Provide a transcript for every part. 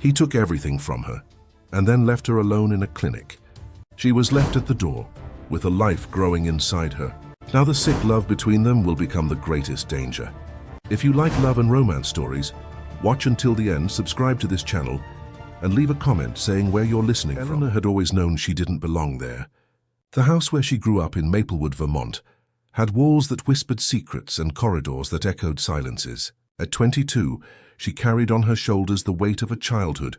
He took everything from her, and then left her alone in a clinic. She was left at the door, with a life growing inside her. Now the sick love between them will become the greatest danger. If you like love and romance stories, watch until the end, subscribe to this channel, and leave a comment saying where you're listening from. Eleanor had always known she didn't belong there. The house where she grew up in Maplewood, Vermont, had walls that whispered secrets and corridors that echoed silences. At 22, she carried on her shoulders the weight of a childhood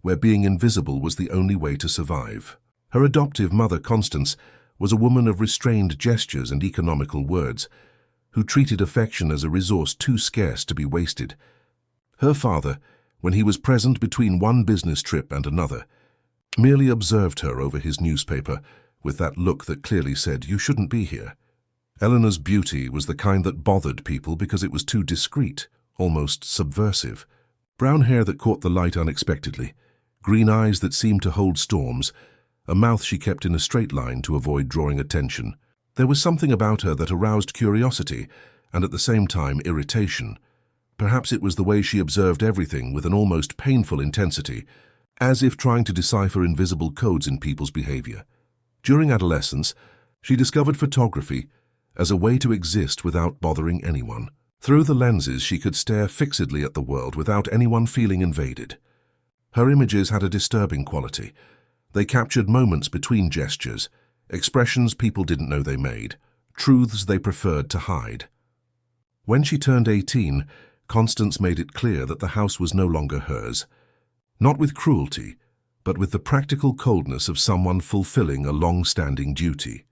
where being invisible was the only way to survive. Her adoptive mother, Constance, was a woman of restrained gestures and economical words, who treated affection as a resource too scarce to be wasted. Her father, when he was present between one business trip and another, merely observed her over his newspaper with that look that clearly said, "You shouldn't be here." Eleanor's beauty was the kind that bothered people because it was too discreet, almost subversive. Brown hair that caught the light unexpectedly, green eyes that seemed to hold storms, a mouth she kept in a straight line to avoid drawing attention. There was something about her that aroused curiosity and at the same time irritation. Perhaps it was the way she observed everything with an almost painful intensity, as if trying to decipher invisible codes in people's behavior. During adolescence, she discovered photography as a way to exist without bothering anyone. Through the lenses, she could stare fixedly at the world without anyone feeling invaded. Her images had a disturbing quality. They captured moments between gestures, expressions people didn't know they made, truths they preferred to hide. When she turned 18, Constance made it clear that the house was no longer hers. Not with cruelty, but with the practical coldness of someone fulfilling a long-standing duty.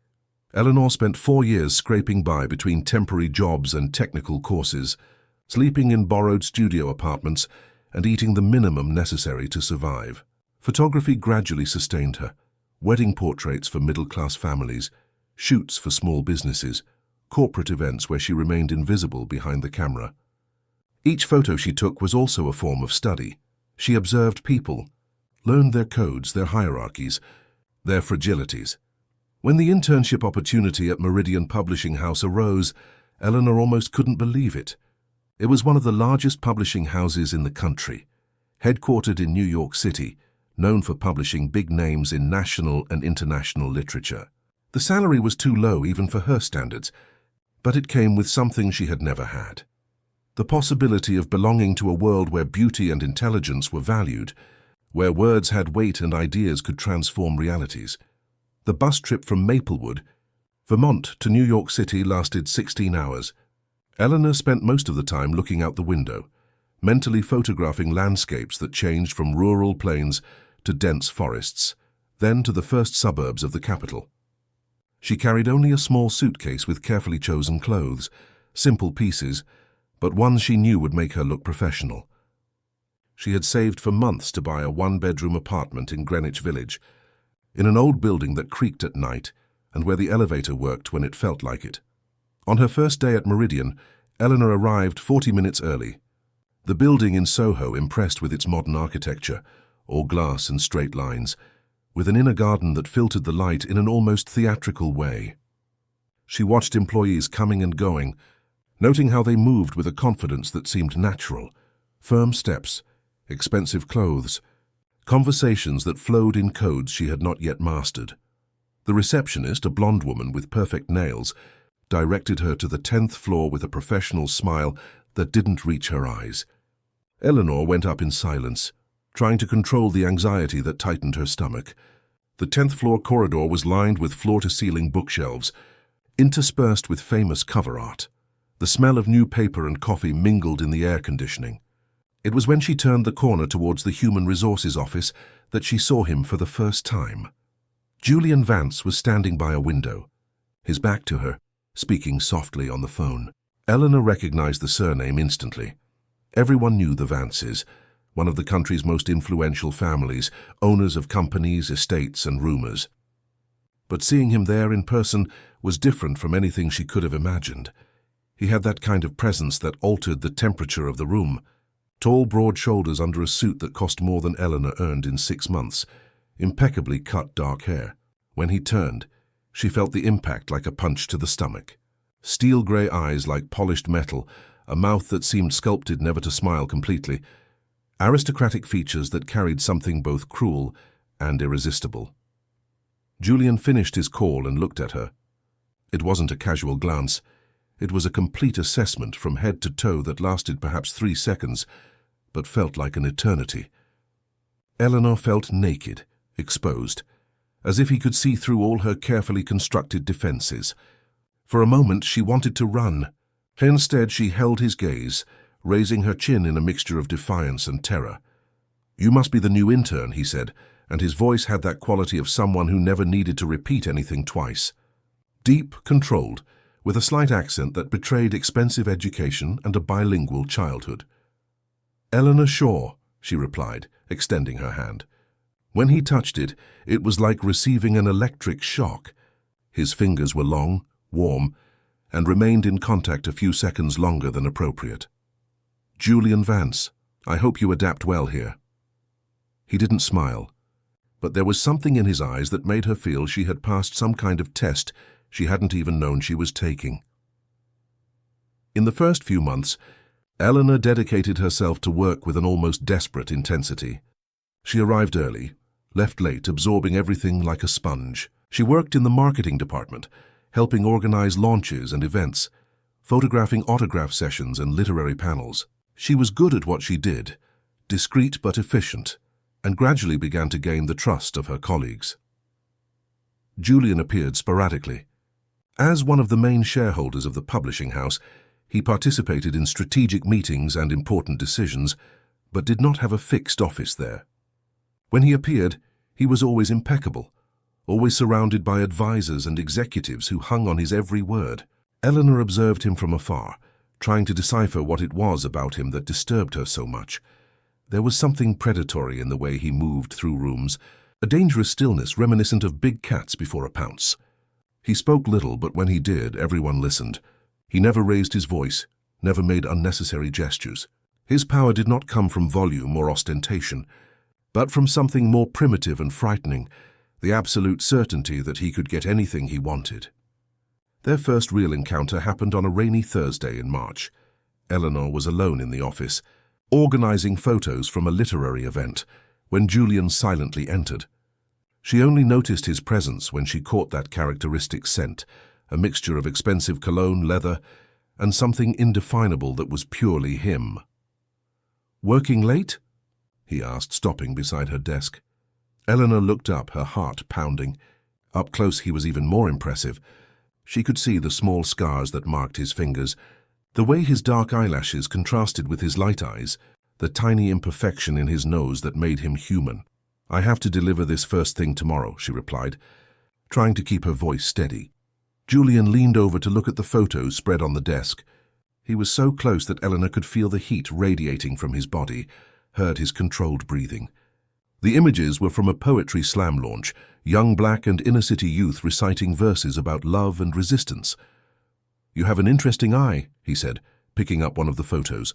Eleanor spent 4 years scraping by between temporary jobs and technical courses, sleeping in borrowed studio apartments and eating the minimum necessary to survive. Photography gradually sustained her. Wedding portraits for middle-class families, shoots for small businesses, corporate events where she remained invisible behind the camera. Each photo she took was also a form of study. She observed people, learned their codes, their hierarchies, their fragilities. When the internship opportunity at Meridian Publishing House arose, Eleanor almost couldn't believe it. It was one of the largest publishing houses in the country, headquartered in New York City, known for publishing big names in national and international literature. The salary was too low even for her standards, but it came with something she had never had. The possibility of belonging to a world where beauty and intelligence were valued, where words had weight and ideas could transform realities. The bus trip from Maplewood, Vermont, to New York City lasted 16 hours. Eleanor spent most of the time looking out the window, mentally photographing landscapes that changed from rural plains to dense forests, then to the first suburbs of the capital. She carried only a small suitcase with carefully chosen clothes, simple pieces, but ones she knew would make her look professional. She had saved for months to buy a one-bedroom apartment in Greenwich Village, in an old building that creaked at night and where the elevator worked when it felt like it. On her first day at Meridian, Eleanor arrived 40 minutes early. The building in Soho impressed with its modern architecture, all glass and straight lines, with an inner garden that filtered the light in an almost theatrical way. She watched employees coming and going, noting how they moved with a confidence that seemed natural, firm steps, expensive clothes, conversations that flowed in codes she had not yet mastered. The receptionist, a blonde woman with perfect nails, directed her to the 10th floor with a professional smile that didn't reach her eyes. Eleanor went up in silence, trying to control the anxiety that tightened her stomach. The 10th floor corridor was lined with floor-to-ceiling bookshelves, interspersed with famous cover art. The smell of new paper and coffee mingled in the air conditioning. It was when she turned the corner towards the Human Resources office that she saw him for the first time. Julian Vance was standing by a window, his back to her, speaking softly on the phone. Eleanor recognized the surname instantly. Everyone knew the Vances, one of the country's most influential families, owners of companies, estates, and rumors. But seeing him there in person was different from anything she could have imagined. He had that kind of presence that altered the temperature of the room. Tall, broad shoulders under a suit that cost more than Eleanor earned in 6 months, impeccably cut dark hair. When he turned, she felt the impact like a punch to the stomach. Steel-gray eyes like polished metal, a mouth that seemed sculpted never to smile completely, aristocratic features that carried something both cruel and irresistible. Julian finished his call and looked at her. It wasn't a casual glance. It was a complete assessment from head to toe that lasted perhaps 3 seconds, but felt like an eternity. Eleanor felt naked, exposed, as if he could see through all her carefully constructed defenses. For a moment she wanted to run. Instead she held his gaze, raising her chin in a mixture of defiance and terror. "You must be the new intern," he said, and his voice had that quality of someone who never needed to repeat anything twice. Deep, controlled, with a slight accent that betrayed expensive education and a bilingual childhood. "Eleanor Shaw," she replied, extending her hand. When he touched it, it was like receiving an electric shock. His fingers were long, warm, and remained in contact a few seconds longer than appropriate. "Julian Vance, I hope you adapt well here." He didn't smile, but there was something in his eyes that made her feel she had passed some kind of test she hadn't even known she was taking. In the first few months, Eleanor dedicated herself to work with an almost desperate intensity. She arrived early, left late, absorbing everything like a sponge. She worked in the marketing department, helping organize launches and events, photographing autograph sessions and literary panels. She was good at what she did, discreet but efficient, and gradually began to gain the trust of her colleagues. Julian appeared sporadically. As one of the main shareholders of the publishing house, he participated in strategic meetings and important decisions, but did not have a fixed office there. When he appeared, he was always impeccable, always surrounded by advisors and executives who hung on his every word. Eleanor observed him from afar, trying to decipher what it was about him that disturbed her so much. There was something predatory in the way he moved through rooms, a dangerous stillness reminiscent of big cats before a pounce. He spoke little, but when he did, everyone listened. He never raised his voice, never made unnecessary gestures. His power did not come from volume or ostentation, but from something more primitive and frightening, the absolute certainty that he could get anything he wanted. Their first real encounter happened on a rainy Thursday in March. Eleanor was alone in the office, organizing photos from a literary event, when Julian silently entered. She only noticed his presence when she caught that characteristic scent, a mixture of expensive cologne, leather, and something indefinable that was purely him. "Working late?" he asked, stopping beside her desk. Eleanor looked up, her heart pounding. Up close he was even more impressive. She could see the small scars that marked his fingers, the way his dark eyelashes contrasted with his light eyes, the tiny imperfection in his nose that made him human. "I have to deliver this first thing tomorrow," she replied, trying to keep her voice steady. Julian leaned over to look at the photos spread on the desk. He was so close that Eleanor could feel the heat radiating from his body, heard his controlled breathing. The images were from a poetry slam launch, young black and inner-city youth reciting verses about love and resistance. "You have an interesting eye," he said, picking up one of the photos.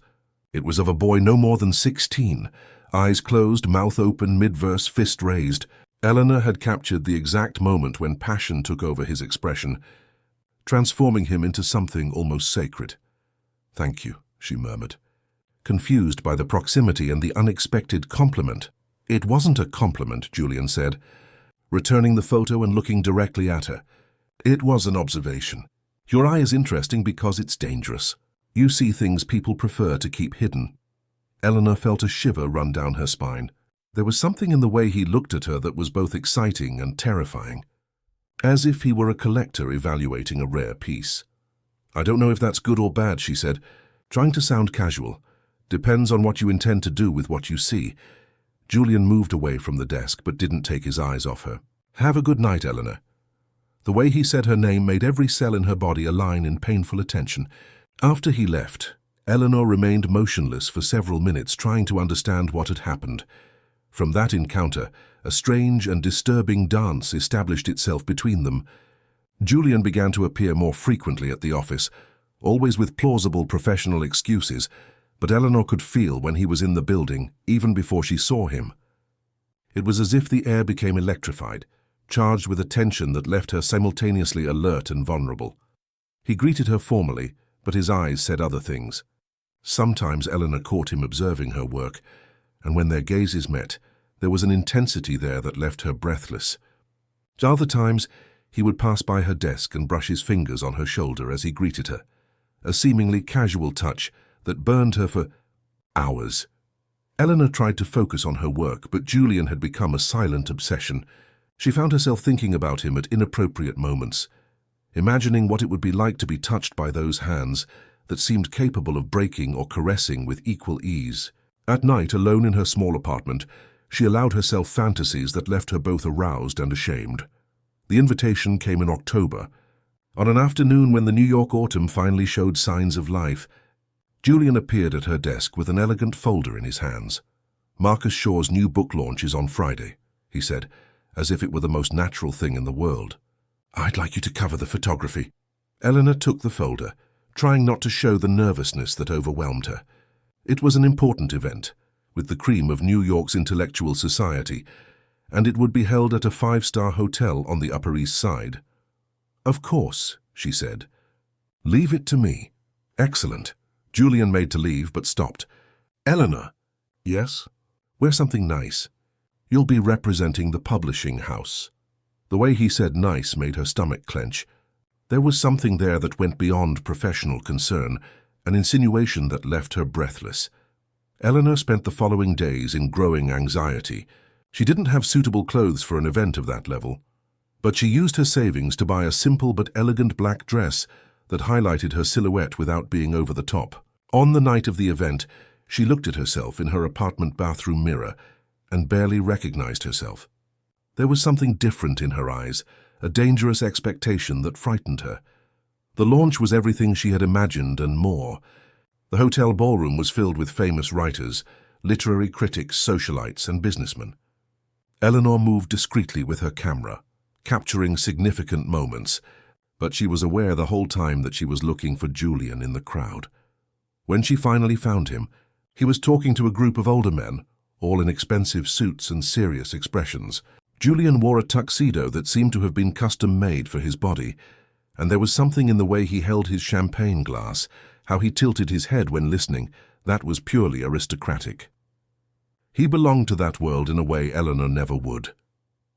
It was of a boy no more than 16, eyes closed, mouth open, mid-verse, fist raised. Eleanor had captured the exact moment when passion took over his expression, transforming him into something almost sacred. "Thank you," she murmured, confused by the proximity and the unexpected compliment. "It wasn't a compliment," Julian said, returning the photo and looking directly at her. "It was an observation. Your eye is interesting because it's dangerous. You see things people prefer to keep hidden." Eleanor felt a shiver run down her spine. There was something in the way he looked at her that was both exciting and terrifying, as if he were a collector evaluating a rare piece. "I don't know if that's good or bad," she said, trying to sound casual. "Depends on what you intend to do with what you see." Julian moved away from the desk but didn't take his eyes off her. "Have a good night, Eleanor." The way he said her name made every cell in her body align in painful attention. After he left, Eleanor remained motionless for several minutes, trying to understand what had happened. From that encounter, a strange and disturbing dance established itself between them. Julian began to appear more frequently at the office, always with plausible professional excuses, but Eleanor could feel when he was in the building, even before she saw him. It was as if the air became electrified, charged with a tension that left her simultaneously alert and vulnerable. He greeted her formally, but his eyes said other things. Sometimes Eleanor caught him observing her work, and when their gazes met, there was an intensity there that left her breathless. Other times, he would pass by her desk and brush his fingers on her shoulder as he greeted her, a seemingly casual touch that burned her for hours. Eleanor tried to focus on her work, but Julian had become a silent obsession. She found herself thinking about him at inappropriate moments, imagining what it would be like to be touched by those hands that seemed capable of breaking or caressing with equal ease. At night, alone in her small apartment, she allowed herself fantasies that left her both aroused and ashamed. The invitation came in October. On an afternoon when the New York autumn finally showed signs of life, Julian appeared at her desk with an elegant folder in his hands. "Marcus Shaw's new book launch is on Friday," he said, as if it were the most natural thing in the world. "I'd like you to cover the photography." Eleanor took the folder, trying not to show the nervousness that overwhelmed her. It was an important event, with the cream of New York's intellectual society, and it would be held at a 5-star hotel on the Upper East Side. "Of course," she said. "Leave it to me." "Excellent." Julian made to leave, but stopped. "Eleanor." "Yes?" "Wear something nice. You'll be representing the publishing house." The way he said nice made her stomach clench. There was something there that went beyond professional concern, an insinuation that left her breathless. Eleanor spent the following days in growing anxiety. She didn't have suitable clothes for an event of that level, but she used her savings to buy a simple but elegant black dress that highlighted her silhouette without being over the top. On the night of the event, she looked at herself in her apartment bathroom mirror and barely recognized herself. There was something different in her eyes, a dangerous expectation that frightened her. The launch was everything she had imagined and more. The hotel ballroom was filled with famous writers, literary critics, socialites, and businessmen. Eleanor moved discreetly with her camera, capturing significant moments, but she was aware the whole time that she was looking for Julian in the crowd. When she finally found him, he was talking to a group of older men, all in expensive suits and serious expressions. Julian wore a tuxedo that seemed to have been custom-made for his body, and there was something in the way he held his champagne glass, how he tilted his head when listening, that was purely aristocratic. He belonged to that world in a way Eleanor never would.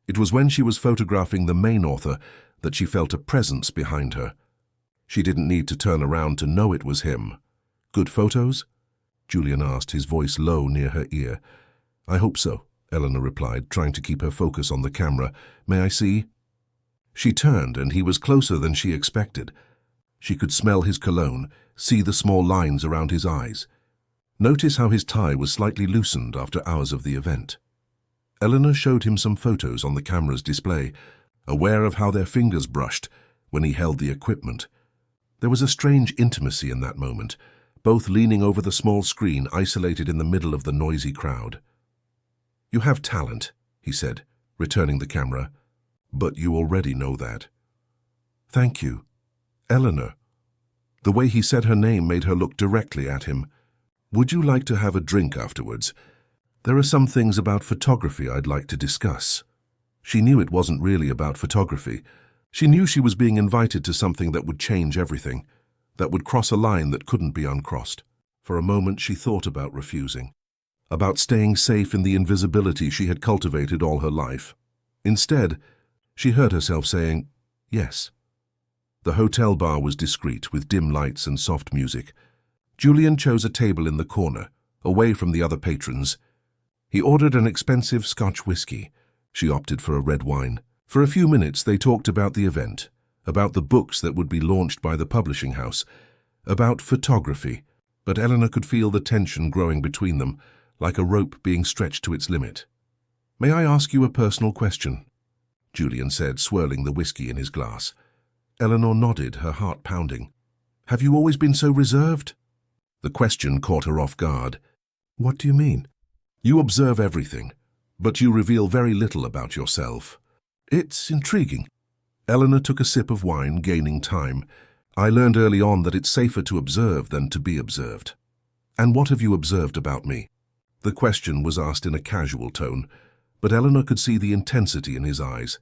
It was when she was photographing the main author that she felt a presence behind her. She didn't need to turn around to know it was him. "Good photos?" Julian asked, his voice low near her ear. "I hope so," Eleanor replied, trying to keep her focus on the camera. "May I see?" She turned, and he was closer than she expected. She could smell his cologne, see the small lines around his eyes. Notice how his tie was slightly loosened after hours of the event. Eleanor showed him some photos on the camera's display, aware of how their fingers brushed when he held the equipment. There was a strange intimacy in that moment, both leaning over the small screen isolated in the middle of the noisy crowd. "You have talent," he said, returning the camera, "but you already know that." "Thank you." "Eleanor." The way he said her name made her look directly at him. "Would you like to have a drink afterwards? There are some things about photography I'd like to discuss." She knew it wasn't really about photography. She knew she was being invited to something that would change everything, that would cross a line that couldn't be uncrossed. For a moment she thought about refusing, about staying safe in the invisibility she had cultivated all her life. Instead, she heard herself saying, "Yes." The hotel bar was discreet, with dim lights and soft music. Julian chose a table in the corner, away from the other patrons. He ordered an expensive Scotch whiskey. She opted for a red wine. For a few minutes they talked about the event, about the books that would be launched by the publishing house, about photography, but Eleanor could feel the tension growing between them, like a rope being stretched to its limit. "May I ask you a personal question?" Julian said, swirling the whiskey in his glass. Eleanor nodded, her heart pounding. "Have you always been so reserved?" The question caught her off guard. "What do you mean?" "You observe everything, but you reveal very little about yourself." "It's intriguing." Eleanor took a sip of wine, gaining time. "I learned early on that it's safer to observe than to be observed." "And what have you observed about me?" The question was asked in a casual tone, but Eleanor could see the intensity in his eyes.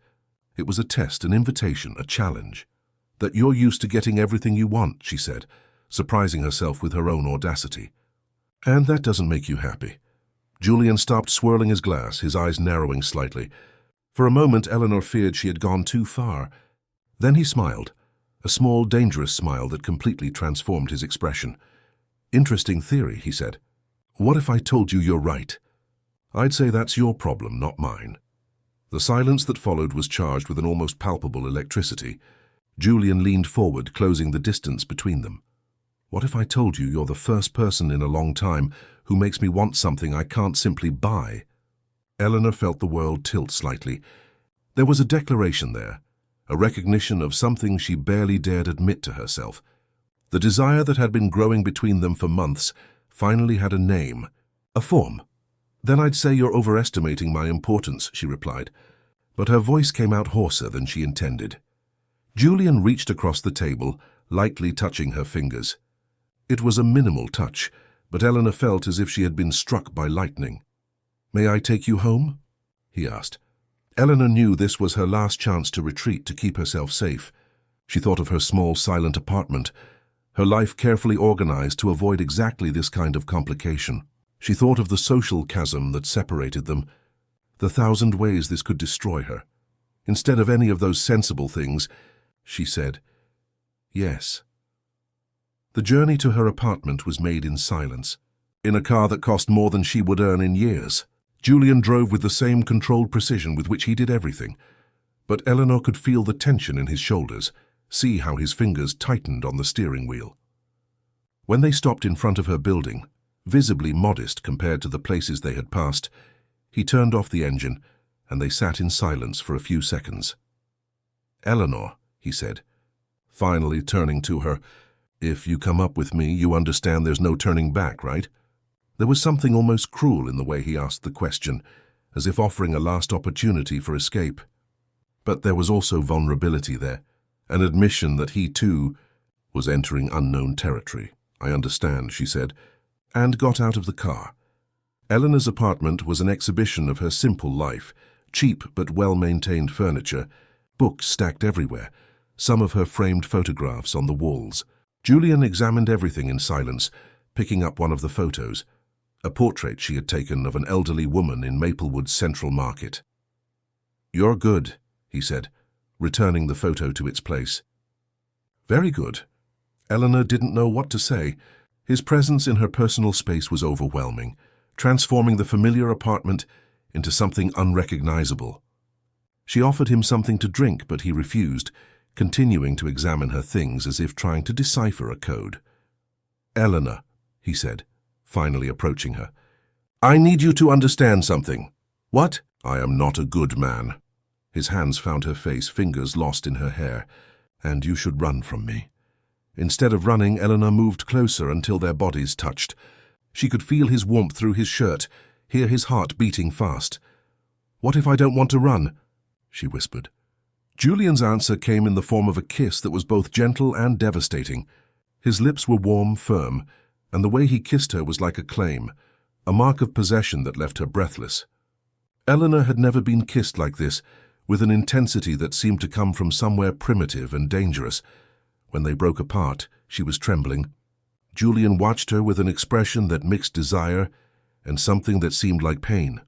It was a test, an invitation, a challenge. "That you're used to getting everything you want," she said, surprising herself with her own audacity. "And that doesn't make you happy." Julian stopped swirling his glass, his eyes narrowing slightly. For a moment, Eleanor feared she had gone too far. Then he smiled, a small, dangerous smile that completely transformed his expression. "Interesting theory," he said. "What if I told you you're right?" "I'd say that's your problem, not mine." The silence that followed was charged with an almost palpable electricity. Julian leaned forward, closing the distance between them. "What if I told you you're the first person in a long time who makes me want something I can't simply buy?" Eleanor felt the world tilt slightly. There was a declaration there, a recognition of something she barely dared admit to herself. The desire that had been growing between them for months finally had a name, a form. "Then I'd say you're overestimating my importance," she replied, but her voice came out hoarser than she intended. Julian reached across the table, lightly touching her fingers. It was a minimal touch, but Eleanor felt as if she had been struck by lightning. "May I take you home?" he asked. Eleanor knew this was her last chance to retreat, to keep herself safe. She thought of her small, silent apartment, her life carefully organized to avoid exactly this kind of complication. She thought of the social chasm that separated them, the 1,000 ways this could destroy her. Instead of any of those sensible things, she said, "Yes." The journey to her apartment was made in silence, in a car that cost more than she would earn in years. Julian drove with the same controlled precision with which he did everything, but Eleanor could feel the tension in his shoulders, see how his fingers tightened on the steering wheel. When they stopped in front of her building, visibly modest compared to the places they had passed, he turned off the engine, and they sat in silence for a few seconds. "Eleanor," he said, finally turning to her, "if you come up with me, you understand there's no turning back, right?" There was something almost cruel in the way he asked the question, as if offering a last opportunity for escape. But there was also vulnerability there, an admission that he, too, was entering unknown territory. "I understand," she said, and got out of the car. Eleanor's apartment was an exhibition of her simple life, cheap but well-maintained furniture, books stacked everywhere, some of her framed photographs on the walls. Julian examined everything in silence, picking up one of the photos, a portrait she had taken of an elderly woman in Maplewood's Central Market. "You're good," he said, returning the photo to its place. "Very good." Eleanor didn't know what to say. His presence in her personal space was overwhelming, transforming the familiar apartment into something unrecognizable. She offered him something to drink, but he refused, continuing to examine her things as if trying to decipher a code. "Eleanor," he said, finally approaching her, "I need you to understand something." "What?" "I am not a good man." His hands found her face, fingers lost in her hair. "And you should run from me." Instead of running, Eleanor moved closer until their bodies touched. She could feel his warmth through his shirt, hear his heart beating fast. "What if I don't want to run?" she whispered. Julian's answer came in the form of a kiss that was both gentle and devastating. His lips were warm, firm, and the way he kissed her was like a claim, a mark of possession that left her breathless. Eleanor had never been kissed like this, with an intensity that seemed to come from somewhere primitive and dangerous. When they broke apart, she was trembling. Julian watched her with an expression that mixed desire and something that seemed like pain.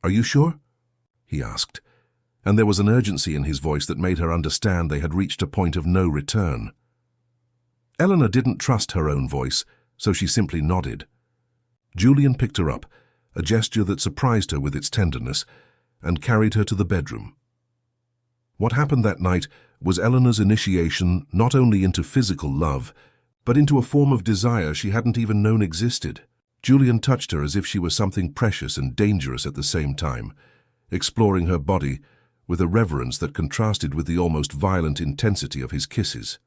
"Are you sure?" he asked, and there was an urgency in his voice that made her understand they had reached a point of no return. Eleanor didn't trust her own voice, so she simply nodded. Julian picked her up, a gesture that surprised her with its tenderness, and carried her to the bedroom. What happened that night was Eleanor's initiation not only into physical love, but into a form of desire she hadn't even known existed. Julian touched her as if she were something precious and dangerous at the same time, exploring her body with a reverence that contrasted with the almost violent intensity of his kisses.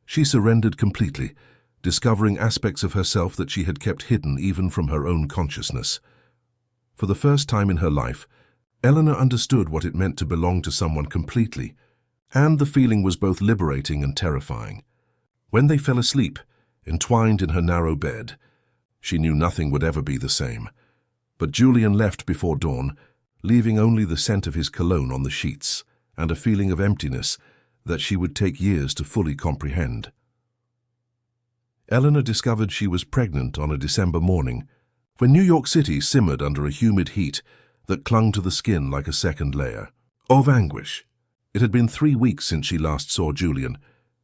She surrendered completely, discovering aspects of herself that she had kept hidden even from her own consciousness. For the first time in her life, Eleanor understood what it meant to belong to someone completely, and the feeling was both liberating and terrifying. When they fell asleep, entwined in her narrow bed, she knew nothing would ever be the same. But Julian left before dawn, leaving only the scent of his cologne on the sheets and a feeling of emptiness that she would take years to fully comprehend. Eleanor discovered she was pregnant on a December morning, when New York City simmered under a humid heat that clung to the skin like a second layer of anguish. It had been 3 weeks since she last saw Julian,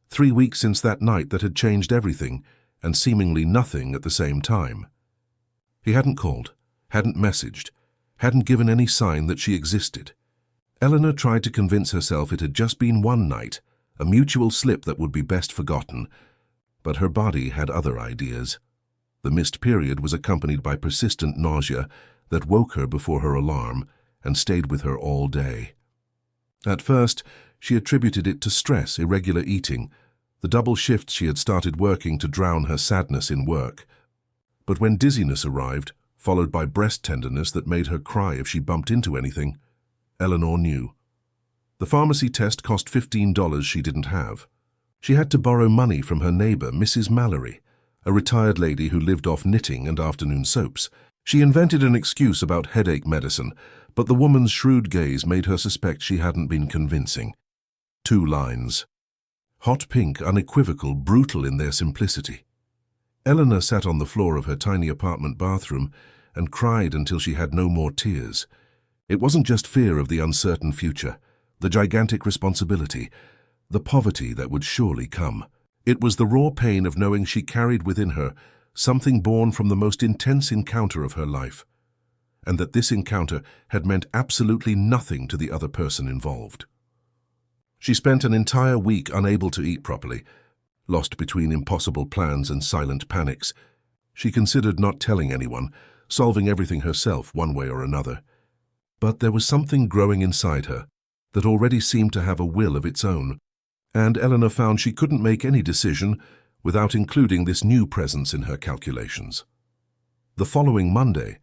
3 weeks since that night that had changed everything and seemingly nothing at the same time. He hadn't called, hadn't messaged, hadn't given any sign that she existed. Eleanor tried to convince herself it had just been one night, a mutual slip that would be best forgotten, but her body had other ideas. The missed period was accompanied by persistent nausea that woke her before her alarm and stayed with her all day. At first, she attributed it to stress, irregular eating, the double shifts she had started working to drown her sadness in work. But when dizziness arrived, followed by breast tenderness that made her cry if she bumped into anything, Eleanor knew. The pharmacy test cost $15 she didn't have. She had to borrow money from her neighbor, Mrs. Mallory, a retired lady who lived off knitting and afternoon soaps. She invented an excuse about headache medicine, but the woman's shrewd gaze made her suspect she hadn't been convincing. 2 lines. Hot pink, unequivocal, brutal in their simplicity. Eleanor sat on the floor of her tiny apartment bathroom and cried until she had no more tears. It wasn't just fear of the uncertain future, the gigantic responsibility, the poverty that would surely come. It was the raw pain of knowing she carried within her something born from the most intense encounter of her life, and that this encounter had meant absolutely nothing to the other person involved. She spent an entire week unable to eat properly, lost between impossible plans and silent panics. She considered not telling anyone, solving everything herself one way or another. But there was something growing inside her that already seemed to have a will of its own, and Eleanor found she couldn't make any decision without including this new presence in her calculations. The following Monday,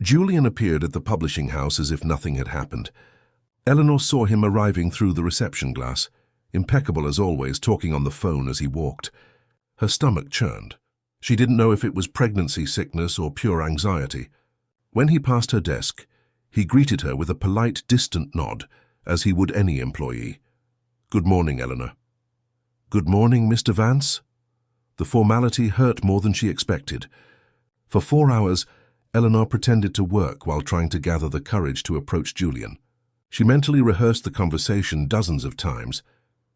Julian appeared at the publishing house as if nothing had happened. Eleanor saw him arriving through the reception glass, impeccable as always, talking on the phone as he walked. Her stomach churned. She didn't know if it was pregnancy sickness or pure anxiety. When he passed her desk, he greeted her with a polite, distant nod, as he would any employee. "Good morning, Eleanor." "Good morning, Mr. Vance." The formality hurt more than she expected. For 4 hours, Eleanor pretended to work while trying to gather the courage to approach Julian. She mentally rehearsed the conversation dozens of times,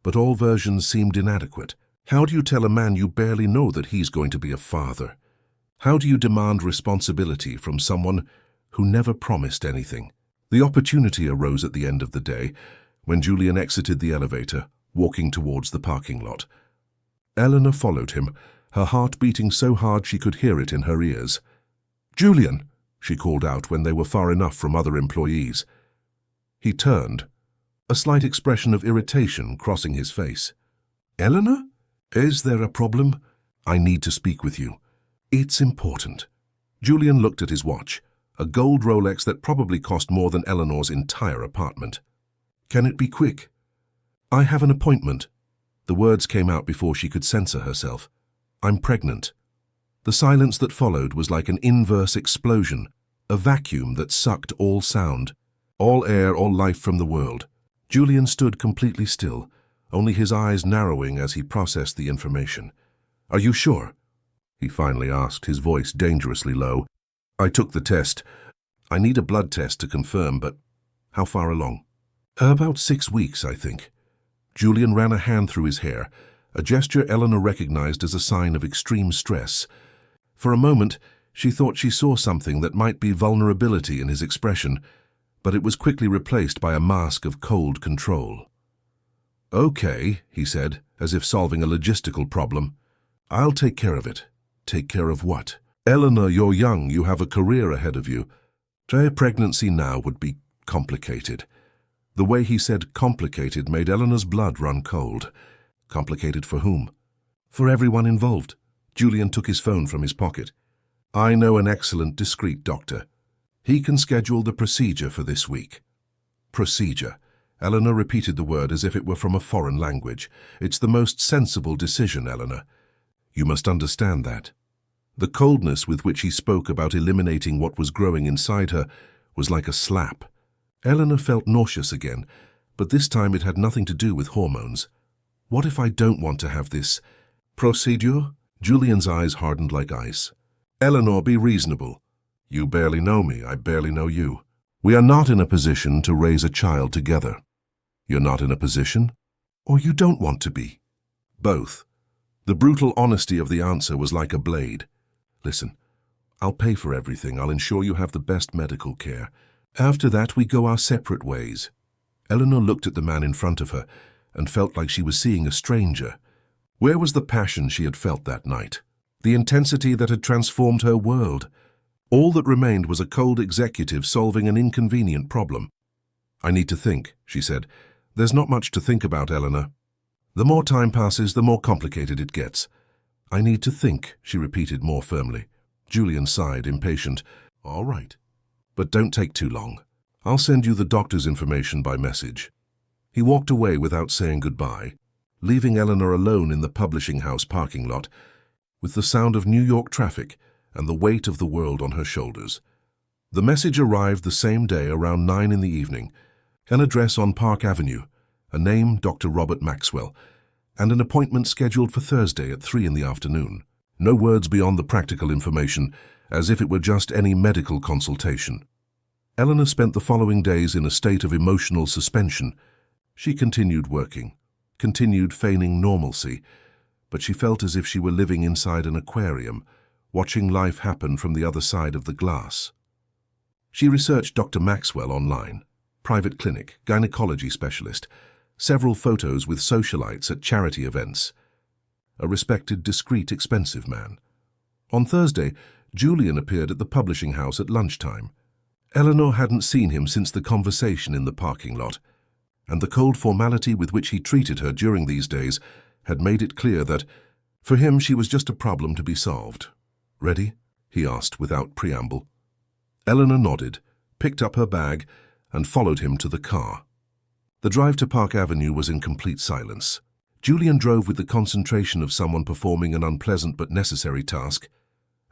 but all versions seemed inadequate. How do you tell a man you barely know that he's going to be a father? How do you demand responsibility from someone who never promised anything? The opportunity arose at the end of the day, when Julian exited the elevator, walking towards the parking lot. Eleanor followed him, her heart beating so hard she could hear it in her ears. "Julian!" she called out when they were far enough from other employees. He turned, a slight expression of irritation crossing his face. "Eleanor? Is there a problem? I need to speak with you. It's important." Julian looked at his watch, a gold Rolex that probably cost more than Eleanor's entire apartment. "Can it be quick?" "I have an appointment." The words came out before she could censor herself. "I'm pregnant." The silence that followed was like an inverse explosion, a vacuum that sucked all sound, all air, all life from the world. Julian stood completely still, only his eyes narrowing as he processed the information. "Are you sure?" he finally asked, his voice dangerously low. "I took the test. I need a blood test to confirm, but how far along?" "About 6 weeks, I think." Julian ran a hand through his hair, a gesture Eleanor recognized as a sign of extreme stress. For a moment, she thought she saw something that might be vulnerability in his expression, but it was quickly replaced by a mask of cold control. "Okay," he said, as if solving a logistical problem. "I'll take care of it." "Take care of what?" "Eleanor, you're young, you have a career ahead of you. A pregnancy now would be complicated." The way he said complicated made Eleanor's blood run cold. Complicated for whom? For everyone involved. Julian took his phone from his pocket. "I know an excellent, discreet doctor. He can schedule the procedure for this week." Procedure. Eleanor repeated the word as if it were from a foreign language. "It's the most sensible decision, Eleanor. You must understand that." The coldness with which he spoke about eliminating what was growing inside her was like a slap. Eleanor felt nauseous again, but this time it had nothing to do with hormones. "What if I don't want to have this procedure?" Julian's eyes hardened like ice. "Eleanor, be reasonable. You barely know me, I barely know you. We are not in a position to raise a child together. You're not in a position, or you don't want to be. Both. The brutal honesty of the answer was like a blade. Listen, I'll pay for everything. I'll ensure you have the best medical care. After that, we go our separate ways. Eleanor looked at the man in front of her and felt like she was seeing a stranger. Where was the passion she had felt that night? The intensity that had transformed her world? All that remained was a cold executive solving an inconvenient problem. I need to think, she said. There's not much to think about, Eleanor. The more time passes, the more complicated it gets. I need to think, she repeated more firmly. Julian sighed, impatient. All right. But don't take too long. I'll send you the doctor's information by message. He walked away without saying goodbye, leaving Eleanor alone in the publishing house parking lot, with the sound of New York traffic and the weight of the world on her shoulders. The message arrived the same day around 9 in the evening, an address on Park Avenue, a name, Dr. Robert Maxwell, and an appointment scheduled for Thursday at 3 in the afternoon. No words beyond the practical information, as if it were just any medical consultation. Eleanor spent the following days in a state of emotional suspension. She continued working, continued feigning normalcy, but she felt as if she were living inside an aquarium, watching life happen from the other side of the glass. She researched Dr. Maxwell online, private clinic, gynecology specialist, several photos with socialites at charity events. A respected, discreet, expensive man. On Thursday, Julian appeared at the publishing house at lunchtime. Eleanor hadn't seen him since the conversation in the parking lot, and the cold formality with which he treated her during these days had made it clear that, for him, she was just a problem to be solved. Ready? He asked without preamble. Eleanor nodded, picked up her bag, and followed him to the car. The drive to Park Avenue was in complete silence. Julian drove with the concentration of someone performing an unpleasant but necessary task,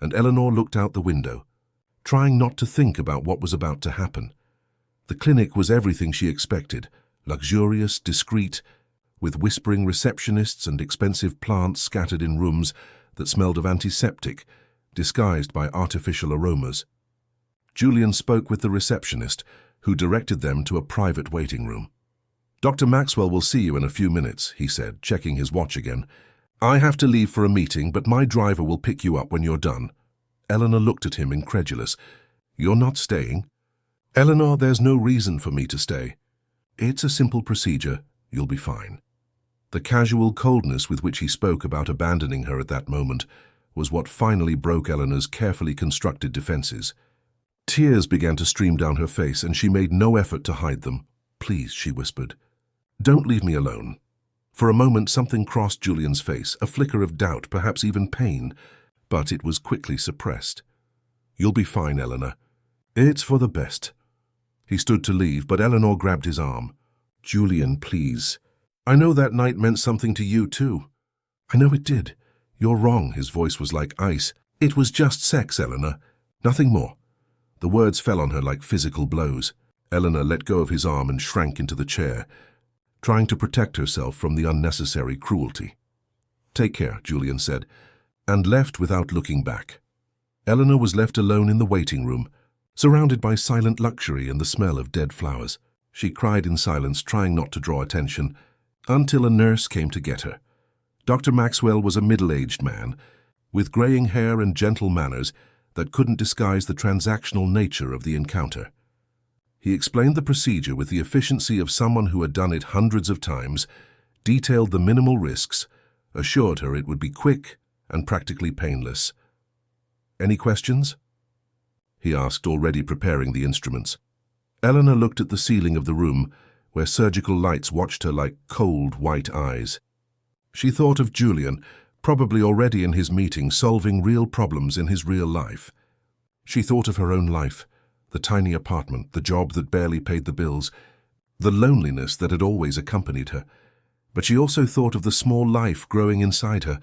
and Eleanor looked out the window, trying not to think about what was about to happen. The clinic was everything she expected, luxurious, discreet, with whispering receptionists and expensive plants scattered in rooms that smelled of antiseptic, disguised by artificial aromas. Julian spoke with the receptionist, who directed them to a private waiting room. Dr. Maxwell will see you in a few minutes, he said, checking his watch again. I have to leave for a meeting, but my driver will pick you up when you're done. Eleanor looked at him, incredulous. You're not staying? Eleanor, there's no reason for me to stay. It's a simple procedure. You'll be fine. The casual coldness with which he spoke about abandoning her at that moment was what finally broke Eleanor's carefully constructed defenses. Tears began to stream down her face, and she made no effort to hide them. Please, she whispered. Don't leave me alone. For a moment something crossed Julian's face, a flicker of doubt, perhaps even pain, but it was quickly suppressed. You'll be fine, Eleanor. It's for the best. He stood to leave, but Eleanor grabbed his arm. Julian, please. I know that night meant something to you, too. I know it did. You're wrong, his voice was like ice. It was just sex, Eleanor. Nothing more. The words fell on her like physical blows. Eleanor let go of his arm and shrank into the chair, trying to protect herself from the unnecessary cruelty. Take care, Julian said, and left without looking back. Eleanor was left alone in the waiting room, surrounded by silent luxury and the smell of dead flowers. She cried in silence, trying not to draw attention, until a nurse came to get her. Dr. Maxwell was a middle-aged man, with graying hair and gentle manners that couldn't disguise the transactional nature of the encounter. He explained the procedure with the efficiency of someone who had done it hundreds of times, detailed the minimal risks, assured her it would be quick and practically painless. Any questions? He asked, already preparing the instruments. Eleanor looked at the ceiling of the room, where surgical lights watched her like cold, white eyes. She thought of Julian, probably already in his meeting, solving real problems in his real life. She thought of her own life, the tiny apartment, the job that barely paid the bills, the loneliness that had always accompanied her. But she also thought of the small life growing inside her,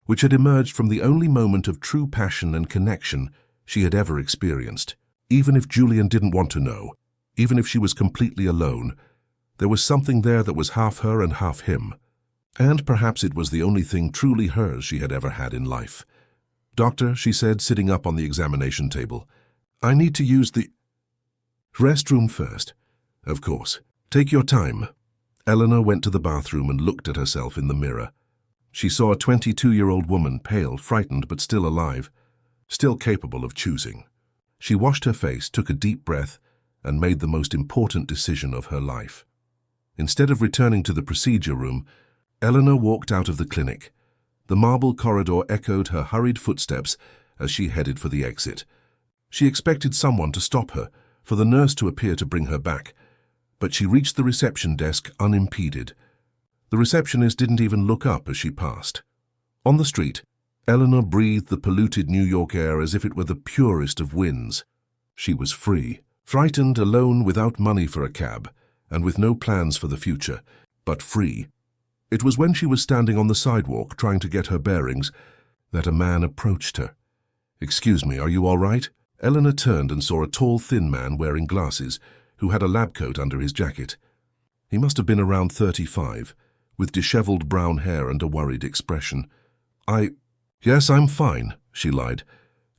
which had emerged from the only moment of true passion and connection she had ever experienced. Even if Julian didn't want to know, even if she was completely alone, there was something there that was half her and half him. And perhaps it was the only thing truly hers she had ever had in life. Doctor, she said, sitting up on the examination table, I need to use the restroom first. Of course. Take your time. Eleanor went to the bathroom and looked at herself in the mirror. She saw a 22-year-old woman, pale, frightened, but still alive, still capable of choosing. She washed her face, took a deep breath, and made the most important decision of her life. Instead of returning to the procedure room, Eleanor walked out of the clinic. The marble corridor echoed her hurried footsteps as she headed for the exit. She expected someone to stop her, for the nurse to appear to bring her back, but she reached the reception desk unimpeded. The receptionist didn't even look up as she passed. On the street, Eleanor breathed the polluted New York air as if it were the purest of winds. She was free, frightened, alone, without money for a cab, and with no plans for the future, but free. It was when she was standing on the sidewalk trying to get her bearings that a man approached her. "Excuse me, are you all right?" Eleanor turned and saw a tall, thin man wearing glasses, who had a lab coat under his jacket. He must have been around 35, with disheveled brown hair and a worried expression. Yes, I'm fine," she lied.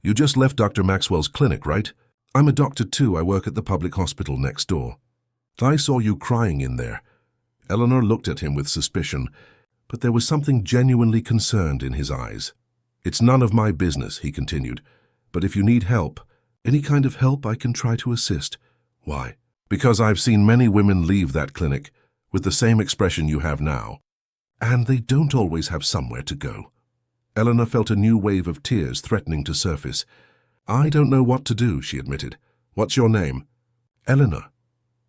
"You just left Dr. Maxwell's clinic, right? I'm a doctor too. I work at the public hospital next door. I saw you crying in there." Eleanor looked at him with suspicion, but there was something genuinely concerned in his eyes. "It's none of my business," he continued, "but if you need help, any kind of help, I can try to assist." "Why?" "Because I've seen many women leave that clinic with the same expression you have now. And they don't always have somewhere to go." Eleanor felt a new wave of tears threatening to surface. "I don't know what to do," she admitted. "What's your name?" "Eleanor."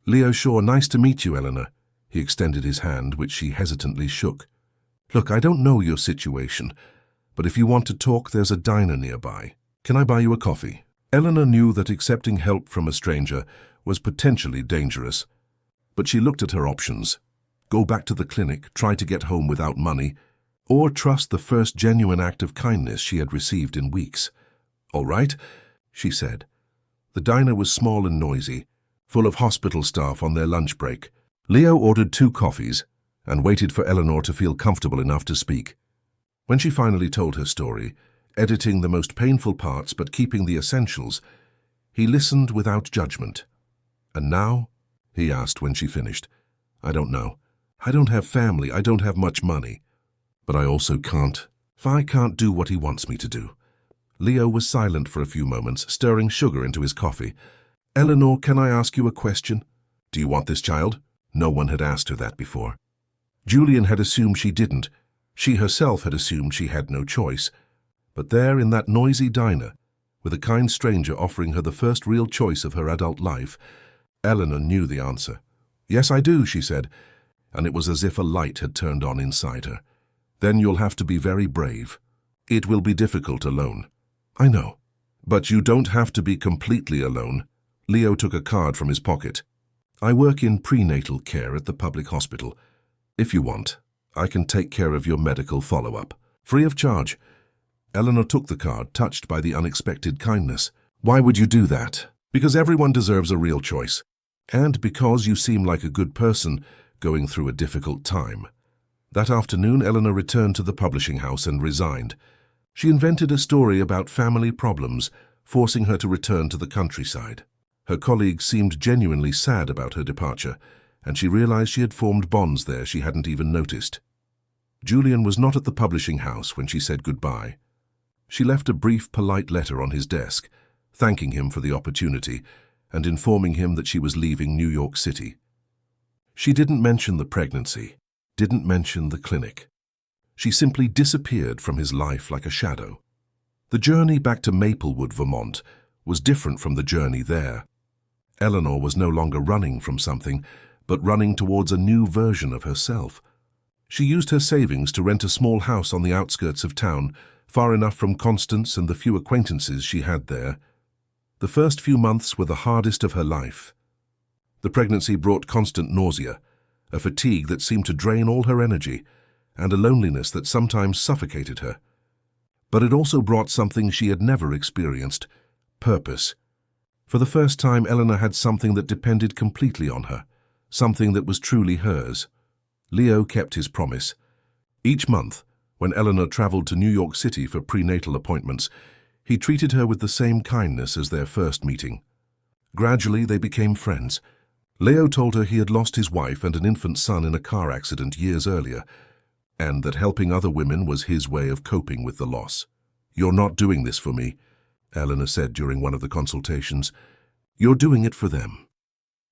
"Leo Shaw, nice to meet you, Eleanor." He extended his hand, which she hesitantly shook. "Look, I don't know your situation, but if you want to talk, there's a diner nearby. Can I buy you a coffee?" Eleanor knew that accepting help from a stranger was potentially dangerous, but she looked at her options. Go back to the clinic, try to get home without money, or trust the first genuine act of kindness she had received in weeks. "All right," she said. The diner was small and noisy, full of hospital staff on their lunch break. Leo ordered 2 coffees and waited for Eleanor to feel comfortable enough to speak. When she finally told her story, editing the most painful parts but keeping the essentials, he listened without judgment. "And now?" he asked when she finished. "I don't know. I don't have family, I don't have much money. But I also can't. If I can't do what he wants me to do." Leo was silent for a few moments, stirring sugar into his coffee. "Eleanor, can I ask you a question? Do you want this child?" No one had asked her that before. Julian had assumed she didn't. She herself had assumed she had no choice. But there in that noisy diner, with a kind stranger offering her the first real choice of her adult life, Eleanor knew the answer. "Yes, I do," she said, and it was as if a light had turned on inside her. "Then you'll have to be very brave. It will be difficult alone." "I know. But you don't have to be completely alone." Leo took a card from his pocket. "I work in prenatal care at the public hospital. If you want, I can take care of your medical follow-up, free of charge." Eleanor took the card, touched by the unexpected kindness. "Why would you do that?" "Because everyone deserves a real choice. And because you seem like a good person going through a difficult time." That afternoon, Eleanor returned to the publishing house and resigned. She invented a story about family problems, forcing her to return to the countryside. Her colleagues seemed genuinely sad about her departure, and she realized she had formed bonds there she hadn't even noticed. Julian was not at the publishing house when she said goodbye. She left a brief, polite letter on his desk, thanking him for the opportunity and informing him that she was leaving New York City. She didn't mention the pregnancy, didn't mention the clinic. She simply disappeared from his life like a shadow. The journey back to Maplewood, Vermont, was different from the journey there. Eleanor was no longer running from something, but running towards a new version of herself. She used her savings to rent a small house on the outskirts of town, far enough from Constance and the few acquaintances she had there. The first few months were the hardest of her life. The pregnancy brought constant nausea, a fatigue that seemed to drain all her energy, and a loneliness that sometimes suffocated her. But it also brought something she had never experienced: purpose. For the first time, Eleanor had something that depended completely on her, something that was truly hers. Leo kept his promise. Each month, when Eleanor traveled to New York City for prenatal appointments, He treated her with the same kindness as their first meeting. Gradually, they became friends. Leo told her he had lost his wife and an infant son in a car accident years earlier, and that helping other women was his way of coping with the loss. "You're not doing this for me," Eleanor said during one of the consultations. "You're doing it for them."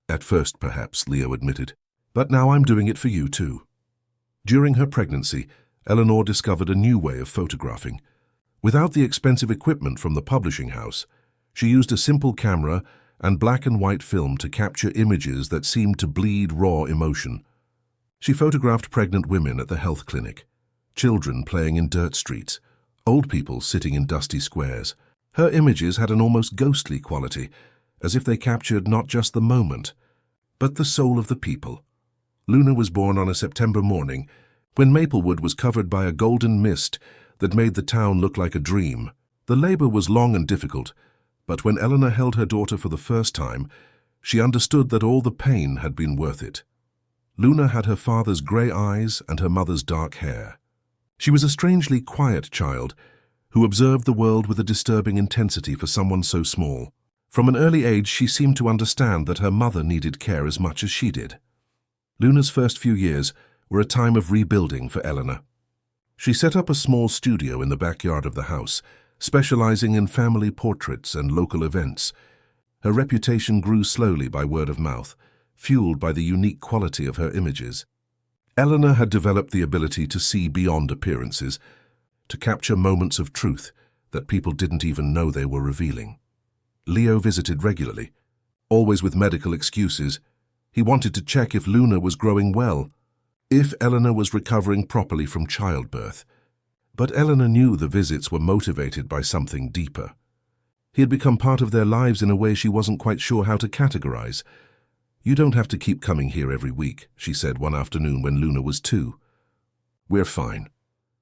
"At first, perhaps," Leo admitted, "but now I'm doing it for you too." During her pregnancy, Eleanor discovered a new way of photographing. Without the expensive equipment from the publishing house, she used a simple camera and black and white film to capture images that seemed to bleed raw emotion. She photographed pregnant women at the health clinic, children playing in dirt streets, old people sitting in dusty squares. Her images had an almost ghostly quality, as if they captured not just the moment, but the soul of the people. Luna was born on a September morning, when Maplewood was covered by a golden mist that made the town look like a dream. The labor was long and difficult, but when Eleanor held her daughter for the first time, she understood that all the pain had been worth it. Luna had her father's grey eyes and her mother's dark hair. She was a strangely quiet child who observed the world with a disturbing intensity for someone so small. From an early age, she seemed to understand that her mother needed care as much as she did. Luna's first few years were a time of rebuilding for Eleanor. She set up a small studio in the backyard of the house, specializing in family portraits and local events. Her reputation grew slowly by word of mouth, fueled by the unique quality of her images. Eleanor had developed the ability to see beyond appearances, to capture moments of truth that people didn't even know they were revealing. Leo visited regularly, always with medical excuses. He wanted to check if Luna was growing well, if Eleanor was recovering properly from childbirth. But Eleanor knew the visits were motivated by something deeper. He had become part of their lives in a way she wasn't quite sure how to categorize. "You don't have to keep coming here every week," she said one afternoon when Luna was 2. "We're fine."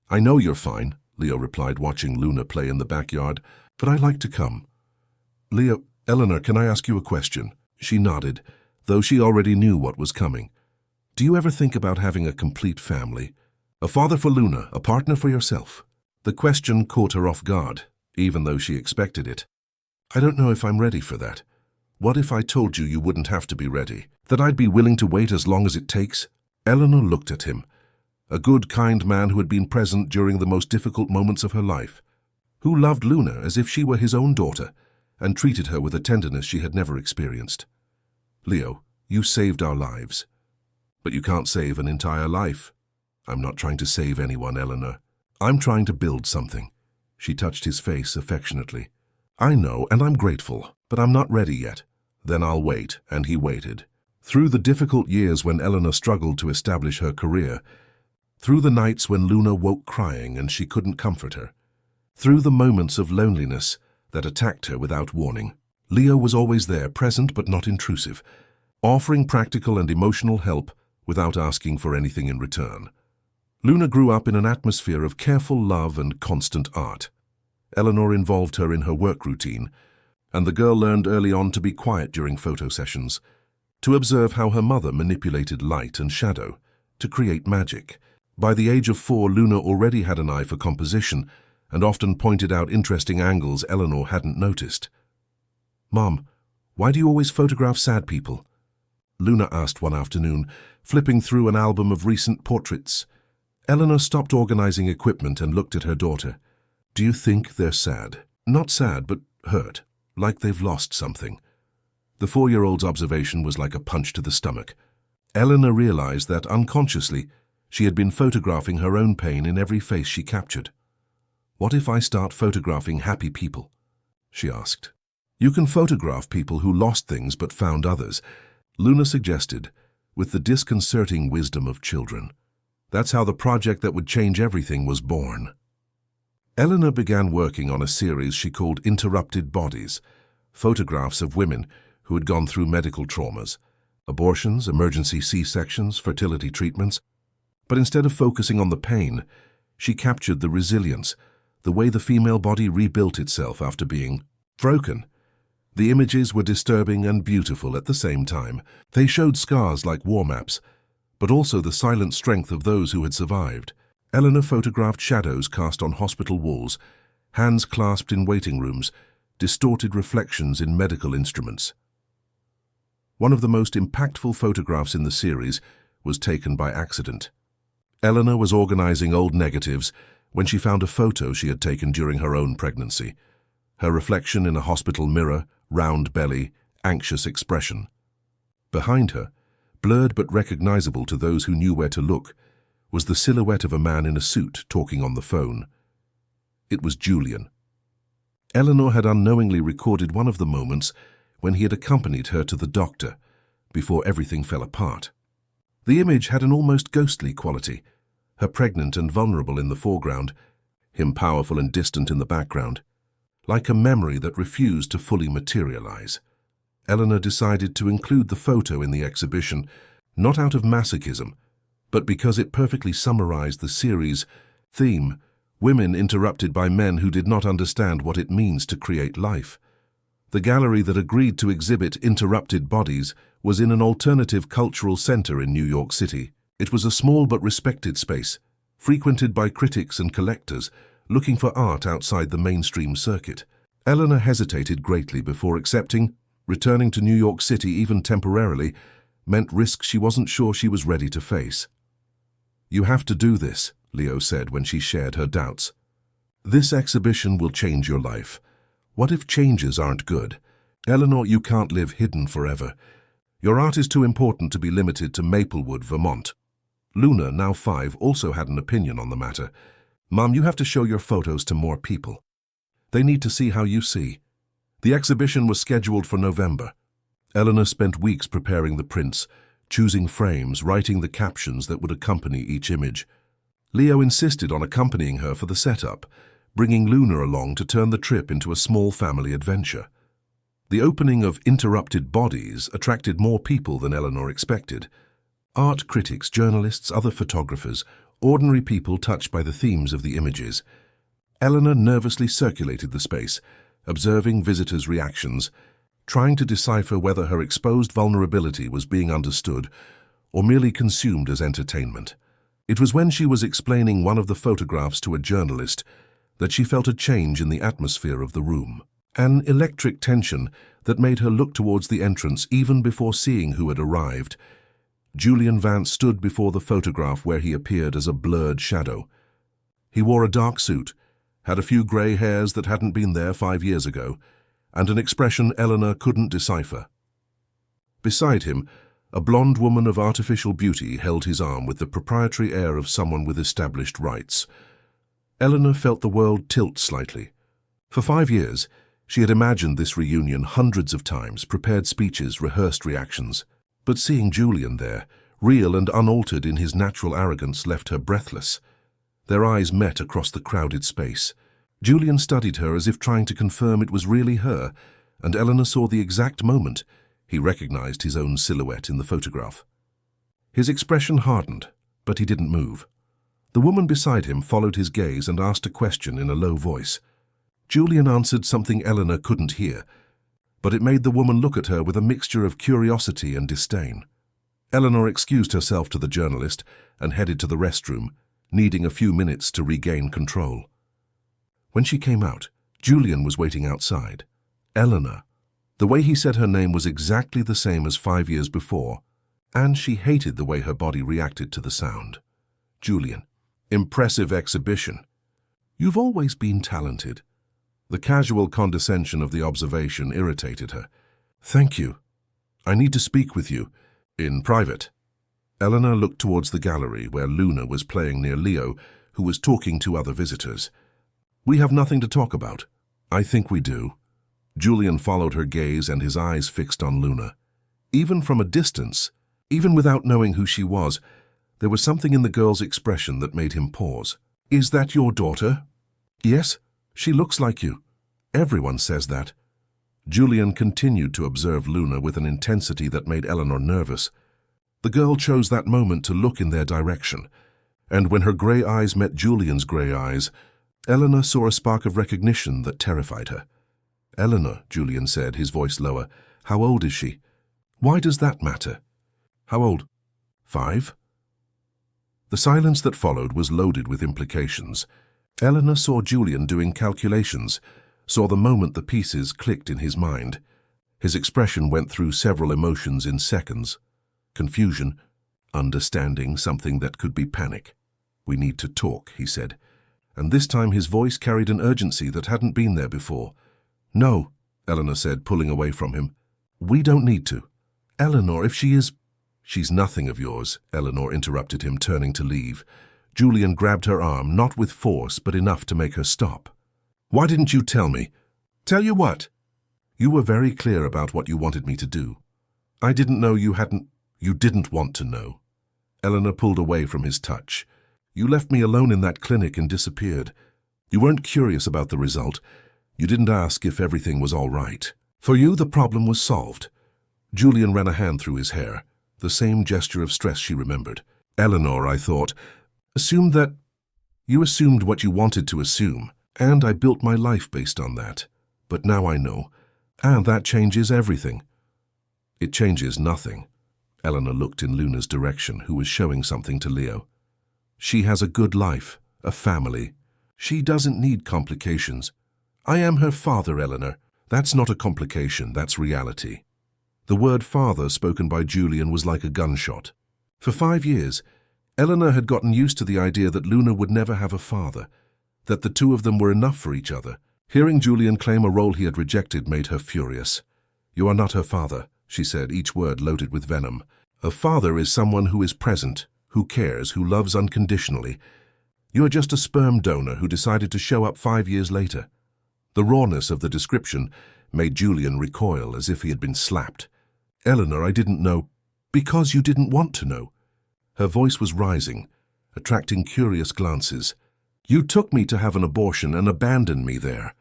"I know you're fine," Leo replied, watching Luna play in the backyard, "but I like to come." Eleanor, can I ask you a question?" She nodded, though she already knew what was coming. "Do you ever think about having a complete family? A father for Luna, a partner for yourself?" The question caught her off guard, even though she expected it. "I don't know if I'm ready for that. What if I told you you wouldn't have to be ready? That I'd be willing to wait as long as it takes?" Eleanor looked at him, a good, kind man who had been present during the most difficult moments of her life, who loved Luna as if she were his own daughter and treated her with a tenderness she had never experienced. "Leo, you saved our lives. But you can't save an entire life." "I'm not trying to save anyone, Eleanor. I'm trying to build something." She touched his face affectionately. "I know, and I'm grateful, but I'm not ready yet." "Then I'll wait," and he waited. Through the difficult years when Eleanor struggled to establish her career, through the nights when Luna woke crying and she couldn't comfort her, through the moments of loneliness that attacked her without warning, Leo was always there, present but not intrusive, offering practical and emotional help without asking for anything in return. Luna grew up in an atmosphere of careful love and constant art. Eleanor involved her in her work routine, and the girl learned early on to be quiet during photo sessions, to observe how her mother manipulated light and shadow, to create magic. By the age of 4, Luna already had an eye for composition and often pointed out interesting angles Eleanor hadn't noticed. "Mom, why do you always photograph sad people?" Luna asked one afternoon, flipping through an album of recent portraits. Eleanor stopped organizing equipment and looked at her daughter. "Do you think they're sad?" "Not sad, but hurt, like they've lost something." The 4-year-old's observation was like a punch to the stomach. Eleanor realized that, unconsciously, she had been photographing her own pain in every face she captured. "What if I start photographing happy people?" she asked. "You can photograph people who lost things but found others," Luna suggested, with the disconcerting wisdom of children. That's how the project that would change everything was born. Eleanor began working on a series she called Interrupted Bodies, photographs of women who had gone through medical traumas, abortions, emergency C-sections, fertility treatments. But instead of focusing on the pain, she captured the resilience, the way the female body rebuilt itself after being broken. The images were disturbing and beautiful at the same time. They showed scars like war maps, but also the silent strength of those who had survived. Eleanor photographed shadows cast on hospital walls, hands clasped in waiting rooms, distorted reflections in medical instruments. One of the most impactful photographs in the series was taken by accident. Eleanor was organizing old negatives when she found a photo she had taken during her own pregnancy. Her reflection in a hospital mirror, round belly, anxious expression. Behind her, blurred but recognizable to those who knew where to look, was the silhouette of a man in a suit talking on the phone. It was Julian. Eleanor had unknowingly recorded one of the moments when he had accompanied her to the doctor, before everything fell apart. The image had an almost ghostly quality, her pregnant and vulnerable in the foreground, him powerful and distant in the background, like a memory that refused to fully materialize. Eleanor decided to include the photo in the exhibition, not out of masochism, but because it perfectly summarized the series' theme, women interrupted by men who did not understand what it means to create life. The gallery that agreed to exhibit interrupted bodies was in an alternative cultural center in New York City. It was a small but respected space, frequented by critics and collectors looking for art outside the mainstream circuit. Eleanor hesitated greatly before accepting. Returning to New York City, even temporarily, meant risks she wasn't sure she was ready to face. "You have to do this," Leo said when she shared her doubts. "This exhibition will change your life. What if changes aren't good? Eleanor, you can't live hidden forever. Your art is too important to be limited to Maplewood, Vermont." Luna, now 5, also had an opinion on the matter. "Mom, you have to show your photos to more people. They need to see how you see." The exhibition was scheduled for November. Eleanor spent weeks preparing the prints, choosing frames, writing the captions that would accompany each image. Leo insisted on accompanying her for the setup, bringing Luna along to turn the trip into a small family adventure. The opening of Interrupted Bodies attracted more people than Eleanor expected. Art critics, journalists, other photographers, ordinary people touched by the themes of the images. Eleanor nervously circulated the space, observing visitors' reactions, trying to decipher whether her exposed vulnerability was being understood or merely consumed as entertainment. It was when she was explaining one of the photographs to a journalist that she felt a change in the atmosphere of the room, an electric tension that made her look towards the entrance even before seeing who had arrived. Julian Vance stood before the photograph where he appeared as a blurred shadow. He wore a dark suit, had a few grey hairs that hadn't been there 5 years ago, and an expression Eleanor couldn't decipher. Beside him, a blonde woman of artificial beauty held his arm with the proprietary air of someone with established rights. Eleanor felt the world tilt slightly. For 5 years, she had imagined this reunion hundreds of times, prepared speeches, rehearsed reactions. But seeing Julian there, real and unaltered in his natural arrogance, left her breathless. Their eyes met across the crowded space. Julian studied her as if trying to confirm it was really her, and Eleanor saw the exact moment he recognized his own silhouette in the photograph. His expression hardened, but he didn't move. The woman beside him followed his gaze and asked a question in a low voice. Julian answered something Eleanor couldn't hear, but it made the woman look at her with a mixture of curiosity and disdain. Eleanor excused herself to the journalist and headed to the restroom, needing a few minutes to regain control. When she came out, Julian was waiting outside. Eleanor. The way he said her name was exactly the same as 5 years before, and she hated the way her body reacted to the sound. Julian. Impressive exhibition. You've always been talented. The casual condescension of the observation irritated her. Thank you. I need to speak with you. In private. Eleanor looked towards the gallery where Luna was playing near Leo, who was talking to other visitors. We have nothing to talk about. I think we do. Julian followed her gaze and his eyes fixed on Luna. Even from a distance, even without knowing who she was, there was something in the girl's expression that made him pause. Is that your daughter? Yes, she looks like you. Everyone says that. Julian continued to observe Luna with an intensity that made Eleanor nervous. The girl chose that moment to look in their direction, and when her grey eyes met Julian's grey eyes, Eleanor saw a spark of recognition that terrified her. Eleanor, Julian said, his voice lower, how old is she? Why does that matter? How old? 5? The silence that followed was loaded with implications. Eleanor saw Julian doing calculations, saw the moment the pieces clicked in his mind. His expression went through several emotions in seconds. Confusion, understanding, something that could be panic. "We need to talk," he said, and this time his voice carried an urgency that hadn't been there before. "No," Eleanor said, pulling away from him. "We don't need to. Eleanor, if she is—" "She's nothing of yours," Eleanor interrupted him, turning to leave. Julian grabbed her arm, not with force, but enough to make her stop. "Why didn't you tell me?" "Tell you what?" "You were very clear about what you wanted me to do. I didn't know you hadn't—" "You didn't want to know." Eleanor pulled away from his touch. "You left me alone in that clinic and disappeared. You weren't curious about the result. You didn't ask if everything was all right. For you, the problem was solved." Julian ran a hand through his hair, the same gesture of stress she remembered. "Eleanor, I thought, assumed that— You assumed what you wanted to assume, and I built my life based on that. But now I know, and that changes everything." "It changes nothing." Eleanor looked in Luna's direction, who was showing something to Leo. "She has a good life, a family. She doesn't need complications. I am her father, Eleanor. That's not a complication, that's reality." The word father spoken by Julian was like a gunshot. For 5 years, Eleanor had gotten used to the idea that Luna would never have a father, that the two of them were enough for each other. Hearing Julian claim a role he had rejected made her furious. "You are not her father," she said, each word loaded with venom. "A father is someone who is present, who cares, who loves unconditionally. You are just a sperm donor who decided to show up 5 years later." The rawness of the description made Julian recoil as if he had been slapped. "Eleanor, I didn't know." "Because you didn't want to know." Her voice was rising, attracting curious glances. "You took me to have an abortion and abandoned me there.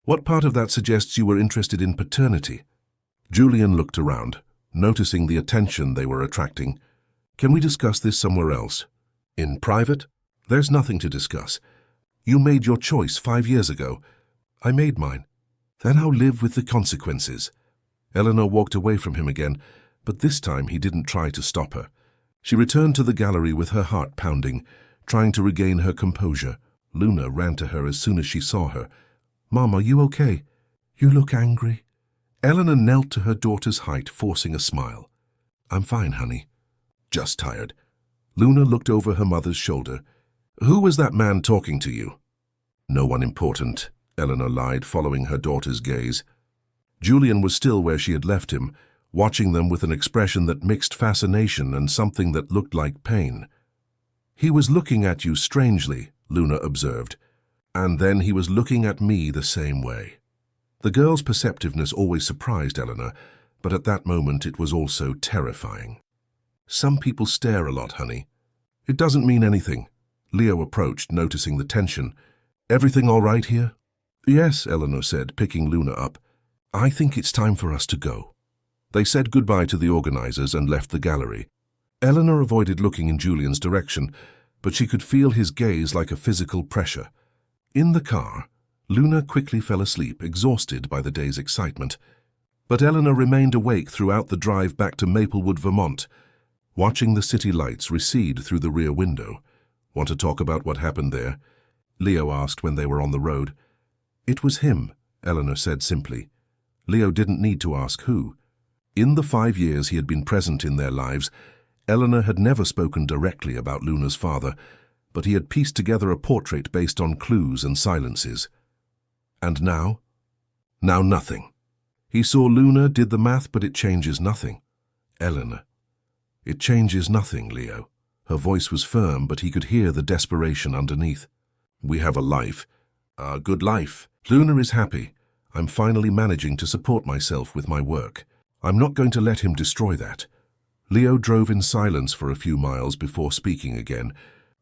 What part of that suggests you were interested in paternity?" Julian looked around, noticing the attention they were attracting. "Can we discuss this somewhere else? In private?" "There's nothing to discuss. You made your choice 5 years ago. I made mine. Then I'll live with the consequences." Eleanor walked away from him again, but this time he didn't try to stop her. She returned to the gallery with her heart pounding, trying to regain her composure. Luna ran to her as soon as she saw her. "Mom, are you okay? You look angry." Eleanor knelt to her daughter's height, forcing a smile. "I'm fine, honey. Just tired." Luna looked over her mother's shoulder. "Who was that man talking to you?" "No one important," Eleanor lied, following her daughter's gaze. Julian was still where she had left him, watching them with an expression that mixed fascination and something that looked like pain. "He was looking at you strangely," Luna observed, "and then he was looking at me the same way." The girl's perceptiveness always surprised Eleanor, but at that moment it was also terrifying. "Some people stare a lot, honey." "It doesn't mean anything." Leo approached, noticing the tension. "Everything all right here?" "Yes," Eleanor said, picking Luna up. "I think it's time for us to go." They said goodbye to the organizers and left the gallery. Eleanor avoided looking in Julian's direction, but she could feel his gaze like a physical pressure. In the car, Luna quickly fell asleep, exhausted by the day's excitement. But Eleanor remained awake throughout the drive back to Maplewood, Vermont, watching the city lights recede through the rear window. "Want to talk about what happened there?" Leo asked when they were on the road. "It was him," Eleanor said simply. Leo didn't need to ask who. In the 5 years he had been present in their lives, Eleanor had never spoken directly about Luna's father, but he had pieced together a portrait based on clues and silences. And now? Now nothing. He saw Luna, did the math, but it changes nothing. Eleanor. "It changes nothing, Leo." Her voice was firm, but he could hear the desperation underneath. "We have a life. A good life. Luna is happy. I'm finally managing to support myself with my work. I'm not going to let him destroy that." Leo drove in silence for a few miles before speaking again.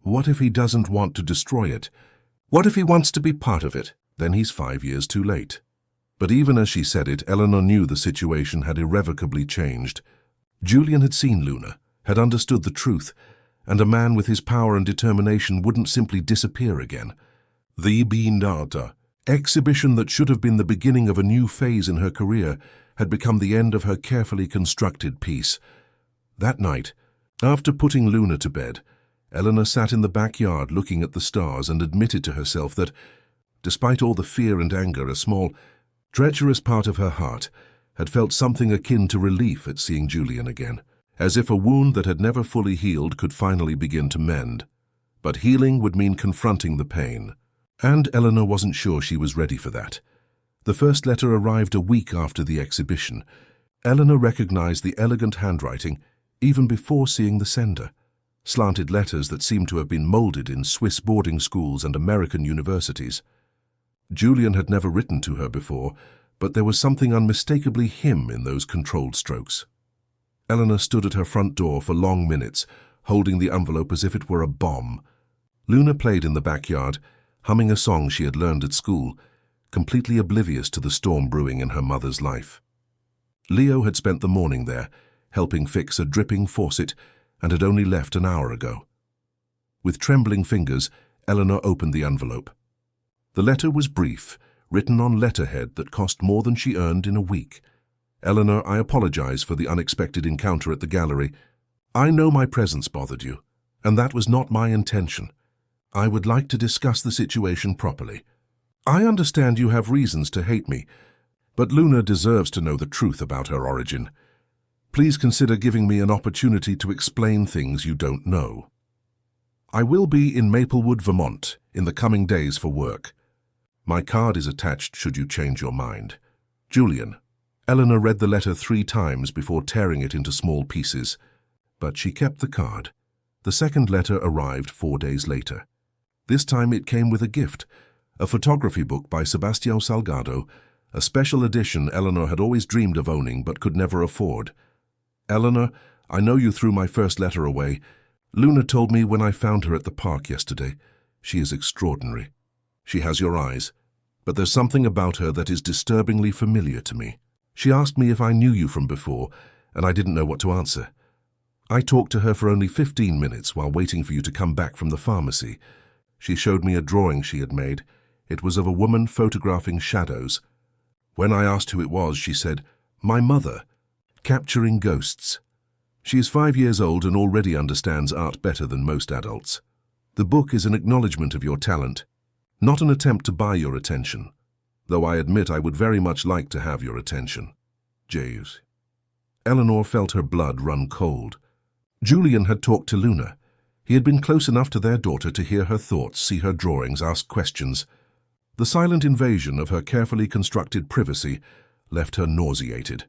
What if he doesn't want to destroy it? What if he wants to be part of it? Then he's 5 years too late. But even as she said it, Eleanor knew the situation had irrevocably changed. Julian had seen Luna, had understood the truth, and a man with his power and determination wouldn't simply disappear again. The Bindata, exhibition that should have been the beginning of a new phase in her career, had become the end of her carefully constructed piece. That night, after putting Luna to bed, Eleanor sat in the backyard looking at the stars and admitted to herself that, despite all the fear and anger, a small, treacherous part of her heart had felt something akin to relief at seeing Julian again, as if a wound that had never fully healed could finally begin to mend. But healing would mean confronting the pain, and Eleanor wasn't sure she was ready for that. The first letter arrived a week after the exhibition. Eleanor recognized the elegant handwriting even before seeing the sender. Slanted letters that seemed to have been molded in Swiss boarding schools and American universities. Julian had never written to her before, but there was something unmistakably him in those controlled strokes. Eleanor stood at her front door for long minutes, holding the envelope as if it were a bomb. Luna played in the backyard, humming a song she had learned at school, completely oblivious to the storm brewing in her mother's life. Leo had spent the morning there, helping fix a dripping faucet, and had only left an hour ago. With trembling fingers, Eleanor opened the envelope. The letter was brief, written on letterhead that cost more than she earned in a week. Eleanor, I apologize for the unexpected encounter at the gallery. I know my presence bothered you, and that was not my intention. I would like to discuss the situation properly. I understand you have reasons to hate me, but Luna deserves to know the truth about her origin. Please consider giving me an opportunity to explain things you don't know. I will be in Maplewood, Vermont, in the coming days for work. My card is attached should you change your mind. Julian. Eleanor read the letter 3 times before tearing it into small pieces, but she kept the card. The second letter arrived 4 days later. This time it came with a gift, a photography book by Sebastião Salgado, a special edition Eleanor had always dreamed of owning but could never afford. Eleanor, I know you threw my first letter away. Luna told me when I found her at the park yesterday. She is extraordinary. She has your eyes, but there's something about her that is disturbingly familiar to me. She asked me if I knew you from before, and I didn't know what to answer. I talked to her for only 15 minutes while waiting for you to come back from the pharmacy. She showed me a drawing she had made. It was of a woman photographing shadows. When I asked who it was, she said, "My mother, capturing ghosts." She is 5 years old and already understands art better than most adults. The book is an acknowledgement of your talent, not an attempt to buy your attention, though I admit I would very much like to have your attention. Jays. Eleanor felt her blood run cold. Julian had talked to Luna. He had been close enough to their daughter to hear her thoughts, see her drawings, ask questions. The silent invasion of her carefully constructed privacy left her nauseated.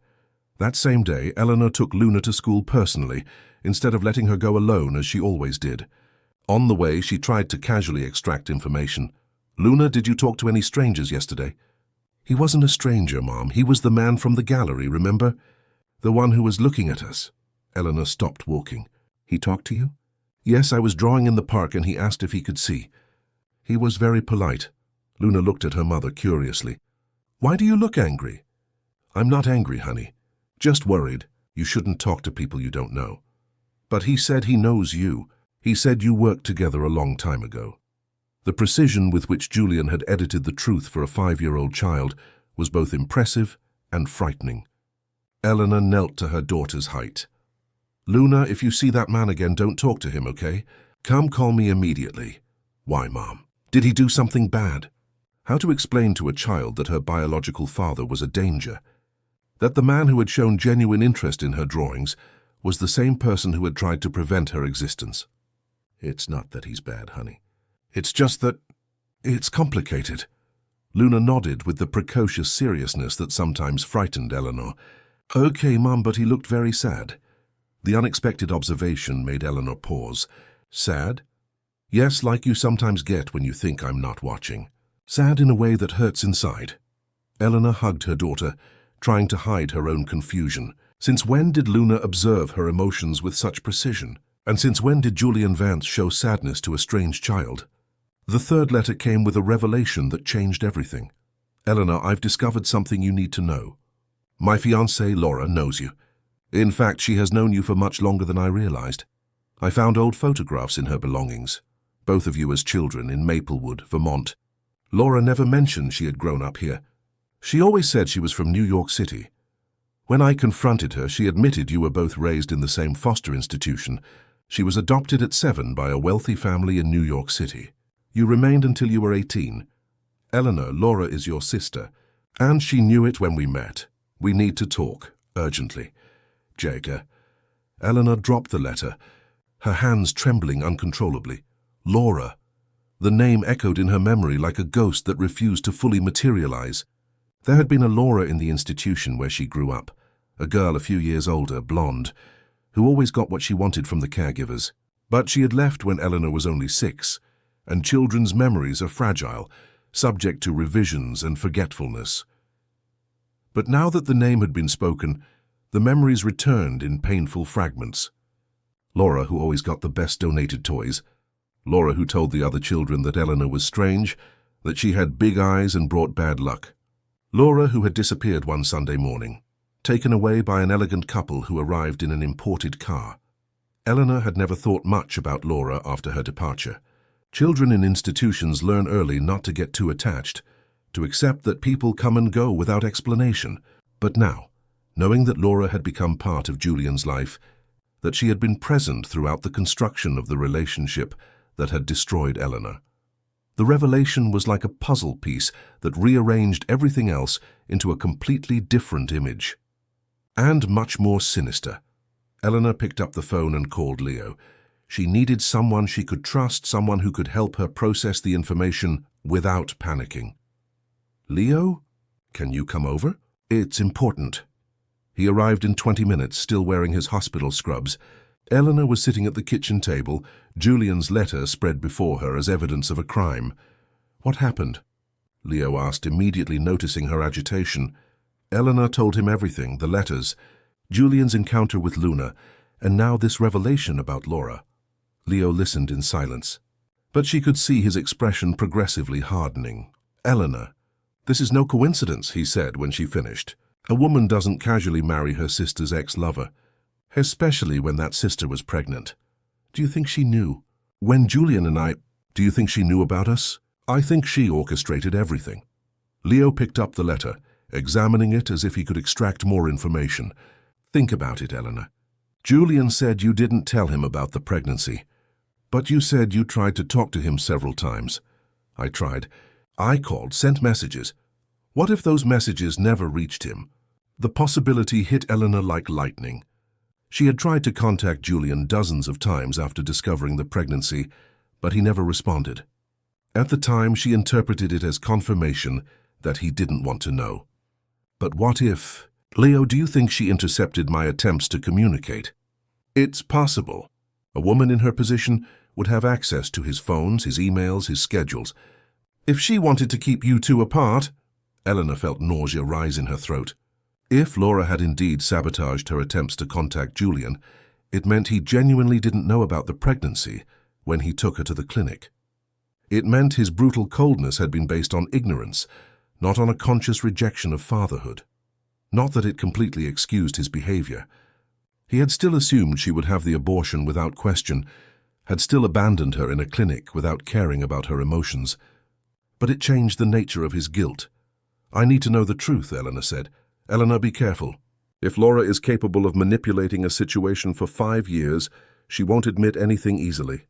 That same day, Eleanor took Luna to school personally, instead of letting her go alone as she always did. On the way, she tried to casually extract information. "Luna, did you talk to any strangers yesterday?" "He wasn't a stranger, Mom. He was the man from the gallery, remember? The one who was looking at us." Eleanor stopped walking. "He talked to you?" "Yes, I was drawing in the park and he asked if he could see. He was very polite." Luna looked at her mother curiously. "Why do you look angry?" "I'm not angry, honey. Just worried. You shouldn't talk to people you don't know." "But he said he knows you. He said you worked together a long time ago." The precision with which Julian had edited the truth for a 5-year-old child was both impressive and frightening. Eleanor knelt to her daughter's height. "Luna, if you see that man again, don't talk to him, okay? Come call me immediately." "Why, Mom? Did he do something bad?" How to explain to a child that her biological father was a danger? That the man who had shown genuine interest in her drawings was the same person who had tried to prevent her existence? "It's not that he's bad, honey. It's just that it's complicated." Luna nodded with the precocious seriousness that sometimes frightened Eleanor. "Okay, Mom, but he looked very sad." The unexpected observation made Eleanor pause. "Sad?" "Yes, like you sometimes get when you think I'm not watching. Sad in a way that hurts inside." Eleanor hugged her daughter, trying to hide her own confusion. Since when did Luna observe her emotions with such precision? And since when did Julian Vance show sadness to a strange child? The third letter came with a revelation that changed everything. "Eleanor, I've discovered something you need to know. My fiancée, Laura, knows you. In fact, she has known you for much longer than I realized. I found old photographs in her belongings, both of you as children in Maplewood, Vermont. Laura never mentioned she had grown up here. She always said she was from New York City. When I confronted her, she admitted you were both raised in the same foster institution, She was adopted at 7 by a wealthy family in New York City. You remained until you were 18. Eleanor, Laura is your sister, and she knew it when we met. We need to talk, urgently. Jaeger. Eleanor dropped the letter, her hands trembling uncontrollably. Laura. The name echoed in her memory like a ghost that refused to fully materialize. There had been a Laura in the institution where she grew up, a girl a few years older, blonde, who always got what she wanted from the caregivers. But she had left when Eleanor was only 6, and children's memories are fragile, subject to revisions and forgetfulness. But now that the name had been spoken, the memories returned in painful fragments. Laura, who always got the best donated toys. Laura, who told the other children that Eleanor was strange, that she had big eyes and brought bad luck. Laura, who had disappeared one Sunday morning, taken away by an elegant couple who arrived in an imported car. Eleanor had never thought much about Laura after her departure. Children in institutions learn early not to get too attached, to accept that people come and go without explanation. But now, knowing that Laura had become part of Julian's life, that she had been present throughout the construction of the relationship that had destroyed Eleanor, the revelation was like a puzzle piece that rearranged everything else into a completely different image. And much more sinister. Eleanor picked up the phone and called Leo. She needed someone she could trust, someone who could help her process the information without panicking. Leo? Can you come over? It's important. He arrived in 20 minutes, still wearing his hospital scrubs. Eleanor was sitting at the kitchen table, Julian's letter spread before her as evidence of a crime. What happened? Leo asked, immediately noticing her agitation. Eleanor told him everything, the letters, Julian's encounter with Luna, and now this revelation about Laura. Leo listened in silence, but she could see his expression progressively hardening. Eleanor, this is no coincidence, he said when she finished. A woman doesn't casually marry her sister's ex-lover, especially when that sister was pregnant. Do you think she knew? When Julian and I... Do you think she knew about us? I think she orchestrated everything. Leo picked up the letter, examining it as if he could extract more information. Think about it, Eleanor. Julian said you didn't tell him about the pregnancy, but you said you tried to talk to him several times. I tried. I called, sent messages. What if those messages never reached him? The possibility hit Eleanor like lightning. She had tried to contact Julian dozens of times after discovering the pregnancy, but he never responded. At the time, she interpreted it as confirmation that he didn't want to know. But what if... Leo, do you think she intercepted my attempts to communicate? It's possible. A woman in her position would have access to his phones, his emails, his schedules. If she wanted to keep you two apart... Eleanor felt nausea rise in her throat. If Laura had indeed sabotaged her attempts to contact Julian, it meant he genuinely didn't know about the pregnancy when he took her to the clinic. It meant his brutal coldness had been based on ignorance, not on a conscious rejection of fatherhood. Not that it completely excused his behavior. He had still assumed she would have the abortion without question, had still abandoned her in a clinic without caring about her emotions. But it changed the nature of his guilt. I need to know the truth, Eleanor said. Eleanor, be careful. If Laura is capable of manipulating a situation for 5 years, she won't admit anything easily.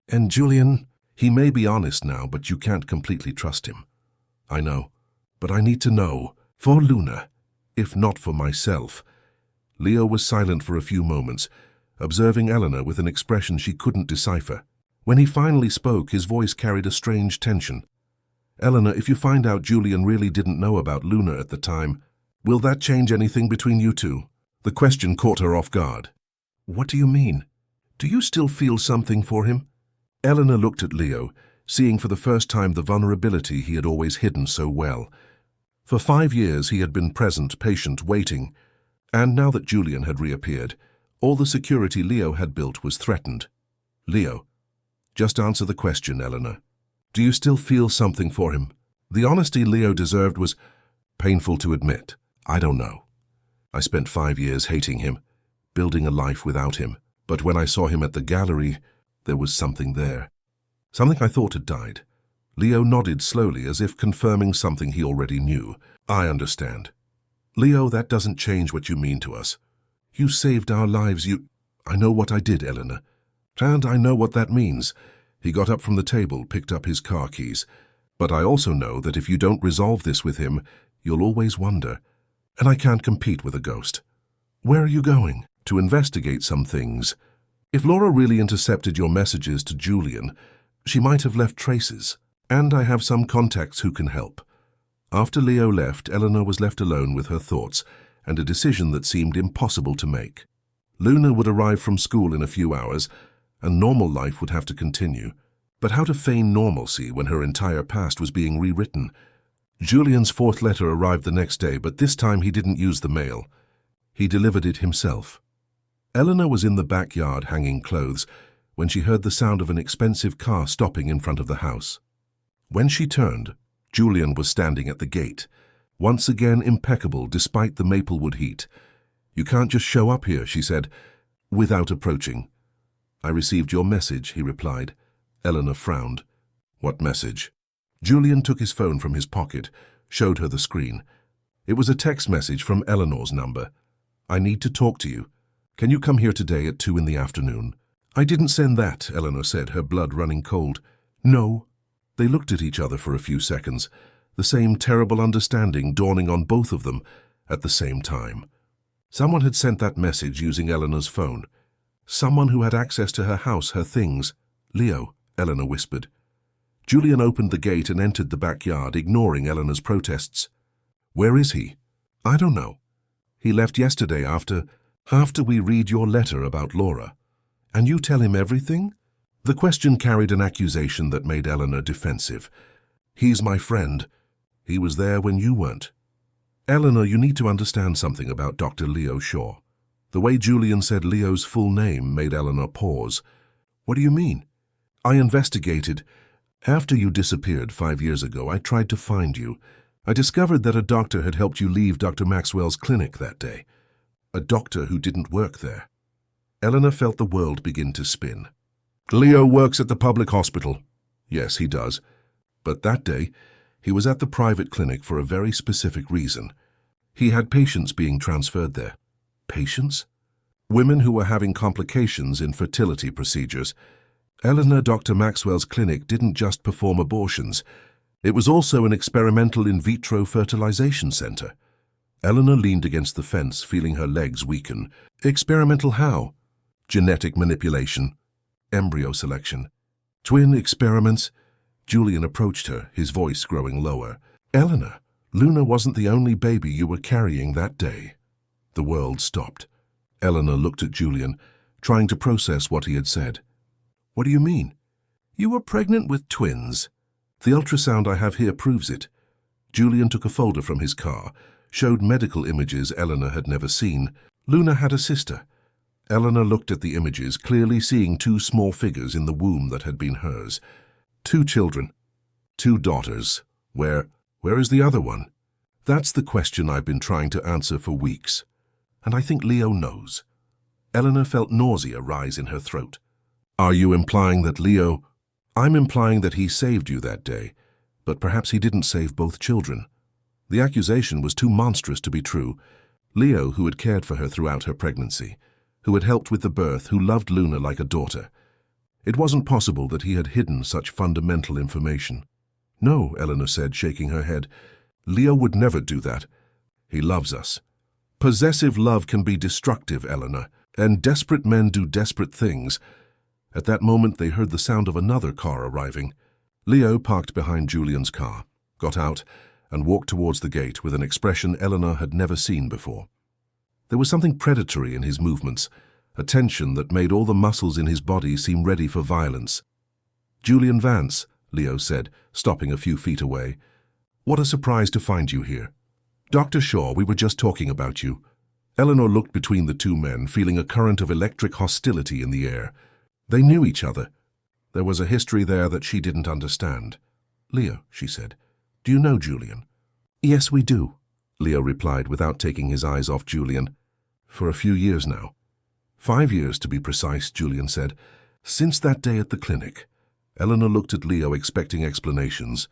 And Julian, he may be honest now, but you can't completely trust him. I know, but I need to know, for Luna, if not for myself. Leo was silent for a few moments, observing Eleanor with an expression she couldn't decipher. When he finally spoke, his voice carried a strange tension. Eleanor, if you find out Julian really didn't know about Luna at the time, will that change anything between you two? The question caught her off guard. What do you mean? Do you still feel something for him? Eleanor looked at Leo, seeing for the first time the vulnerability he had always hidden so well. For 5 years he had been present, patient, waiting, and now that Julian had reappeared, all the security Leo had built was threatened. Leo, just answer the question, Eleanor. Do you still feel something for him? The honesty Leo deserved was painful to admit. I don't know. I spent 5 years hating him, building a life without him, but when I saw him at the gallery, there was something there. Something I thought had died. Leo nodded slowly as if confirming something he already knew. I understand. Leo, that doesn't change what you mean to us. You saved our lives, I know what I did, Eleanor. And I know what that means. He got up from the table, picked up his car keys. But I also know that if you don't resolve this with him, you'll always wonder. And I can't compete with a ghost. Where are you going? To investigate some things. If Laura really intercepted your messages to Julian, she might have left traces. And I have some contacts who can help. After Leo left, Eleanor was left alone with her thoughts and a decision that seemed impossible to make. Luna would arrive from school in a few hours, and normal life would have to continue. But how to feign normalcy when her entire past was being rewritten? Julian's fourth letter arrived the next day, but this time he didn't use the mail. He delivered it himself. Eleanor was in the backyard hanging clothes when she heard the sound of an expensive car stopping in front of the house. When she turned, Julian was standing at the gate, once again impeccable despite the Maplewood heat. "You can't just show up here," she said, without approaching. "I received your message," he replied. Eleanor frowned. "What message?" Julian took his phone from his pocket, showed her the screen. It was a text message from Eleanor's number. "I need to talk to you. Can you come here today at 2 in the afternoon?" "I didn't send that," Eleanor said, her blood running cold. "No." They looked at each other for a few seconds, the same terrible understanding dawning on both of them at the same time. Someone had sent that message using Eleanor's phone. Someone who had access to her house, her things. "Leo," Eleanor whispered. Julian opened the gate and entered the backyard, ignoring Eleanor's protests. "Where is he?" "I don't know. He left yesterday after we read your letter about Laura." "And you tell him everything?" The question carried an accusation that made Eleanor defensive. "He's my friend. He was there when you weren't." "Eleanor, you need to understand something about Dr. Leo Shaw." The way Julian said Leo's full name made Eleanor pause. "What do you mean?" "I investigated. After you disappeared 5 years ago, I tried to find you. I discovered that a doctor had helped you leave Dr. Maxwell's clinic that day. A doctor who didn't work there." Eleanor felt the world begin to spin. "Leo works at the public hospital." "Yes, he does. But that day, he was at the private clinic for a very specific reason. He had patients being transferred there." "Patients?" "Women who were having complications in fertility procedures. Eleanor, Dr. Maxwell's clinic didn't just perform abortions. It was also an experimental in vitro fertilization center." Eleanor leaned against the fence, feeling her legs weaken. "Experimental how?" "Genetic manipulation. Embryo selection. Twin experiments." Julian approached her, his voice growing lower. "Eleanor, Luna wasn't the only baby you were carrying that day." The world stopped. Eleanor looked at Julian, trying to process what he had said. "What do you mean?" "You were pregnant with twins. The ultrasound I have here proves it." Julian took a folder from his car, showed medical images Eleanor had never seen. "Luna had a sister." Eleanor looked at the images, clearly seeing 2 small figures in the womb that had been hers. 2 children. 2 daughters. Where is the other one? That's the question I've been trying to answer for weeks. And I think Leo knows. Eleanor felt nausea rise in her throat. "Are you implying that Leo—" "I'm implying that he saved you that day, but perhaps he didn't save both children." The accusation was too monstrous to be true. Leo, who had cared for her throughout her pregnancy, who had helped with the birth, who loved Luna like a daughter. It wasn't possible that he had hidden such fundamental information. "No," Eleanor said, shaking her head. "Leo would never do that. He loves us." "Possessive love can be destructive, Eleanor, and desperate men do desperate things." At that moment, they heard the sound of another car arriving. Leo parked behind Julian's car, got out, and walked towards the gate with an expression Eleanor had never seen before. There was something predatory in his movements, a tension that made all the muscles in his body seem ready for violence. "Julian Vance," Leo said, stopping a few feet away. "What a surprise to find you here." "Dr. Shaw, we were just talking about you." Eleanor looked between the 2 men, feeling a current of electric hostility in the air. They knew each other. There was a history there that she didn't understand. "Leo," she said, "do you know Julian?" "Yes, we do," Leo replied without taking his eyes off Julian. "For a few years now." 5 years, to be precise, Julian said. "Since that day at the clinic." Eleanor looked at Leo, expecting explanations.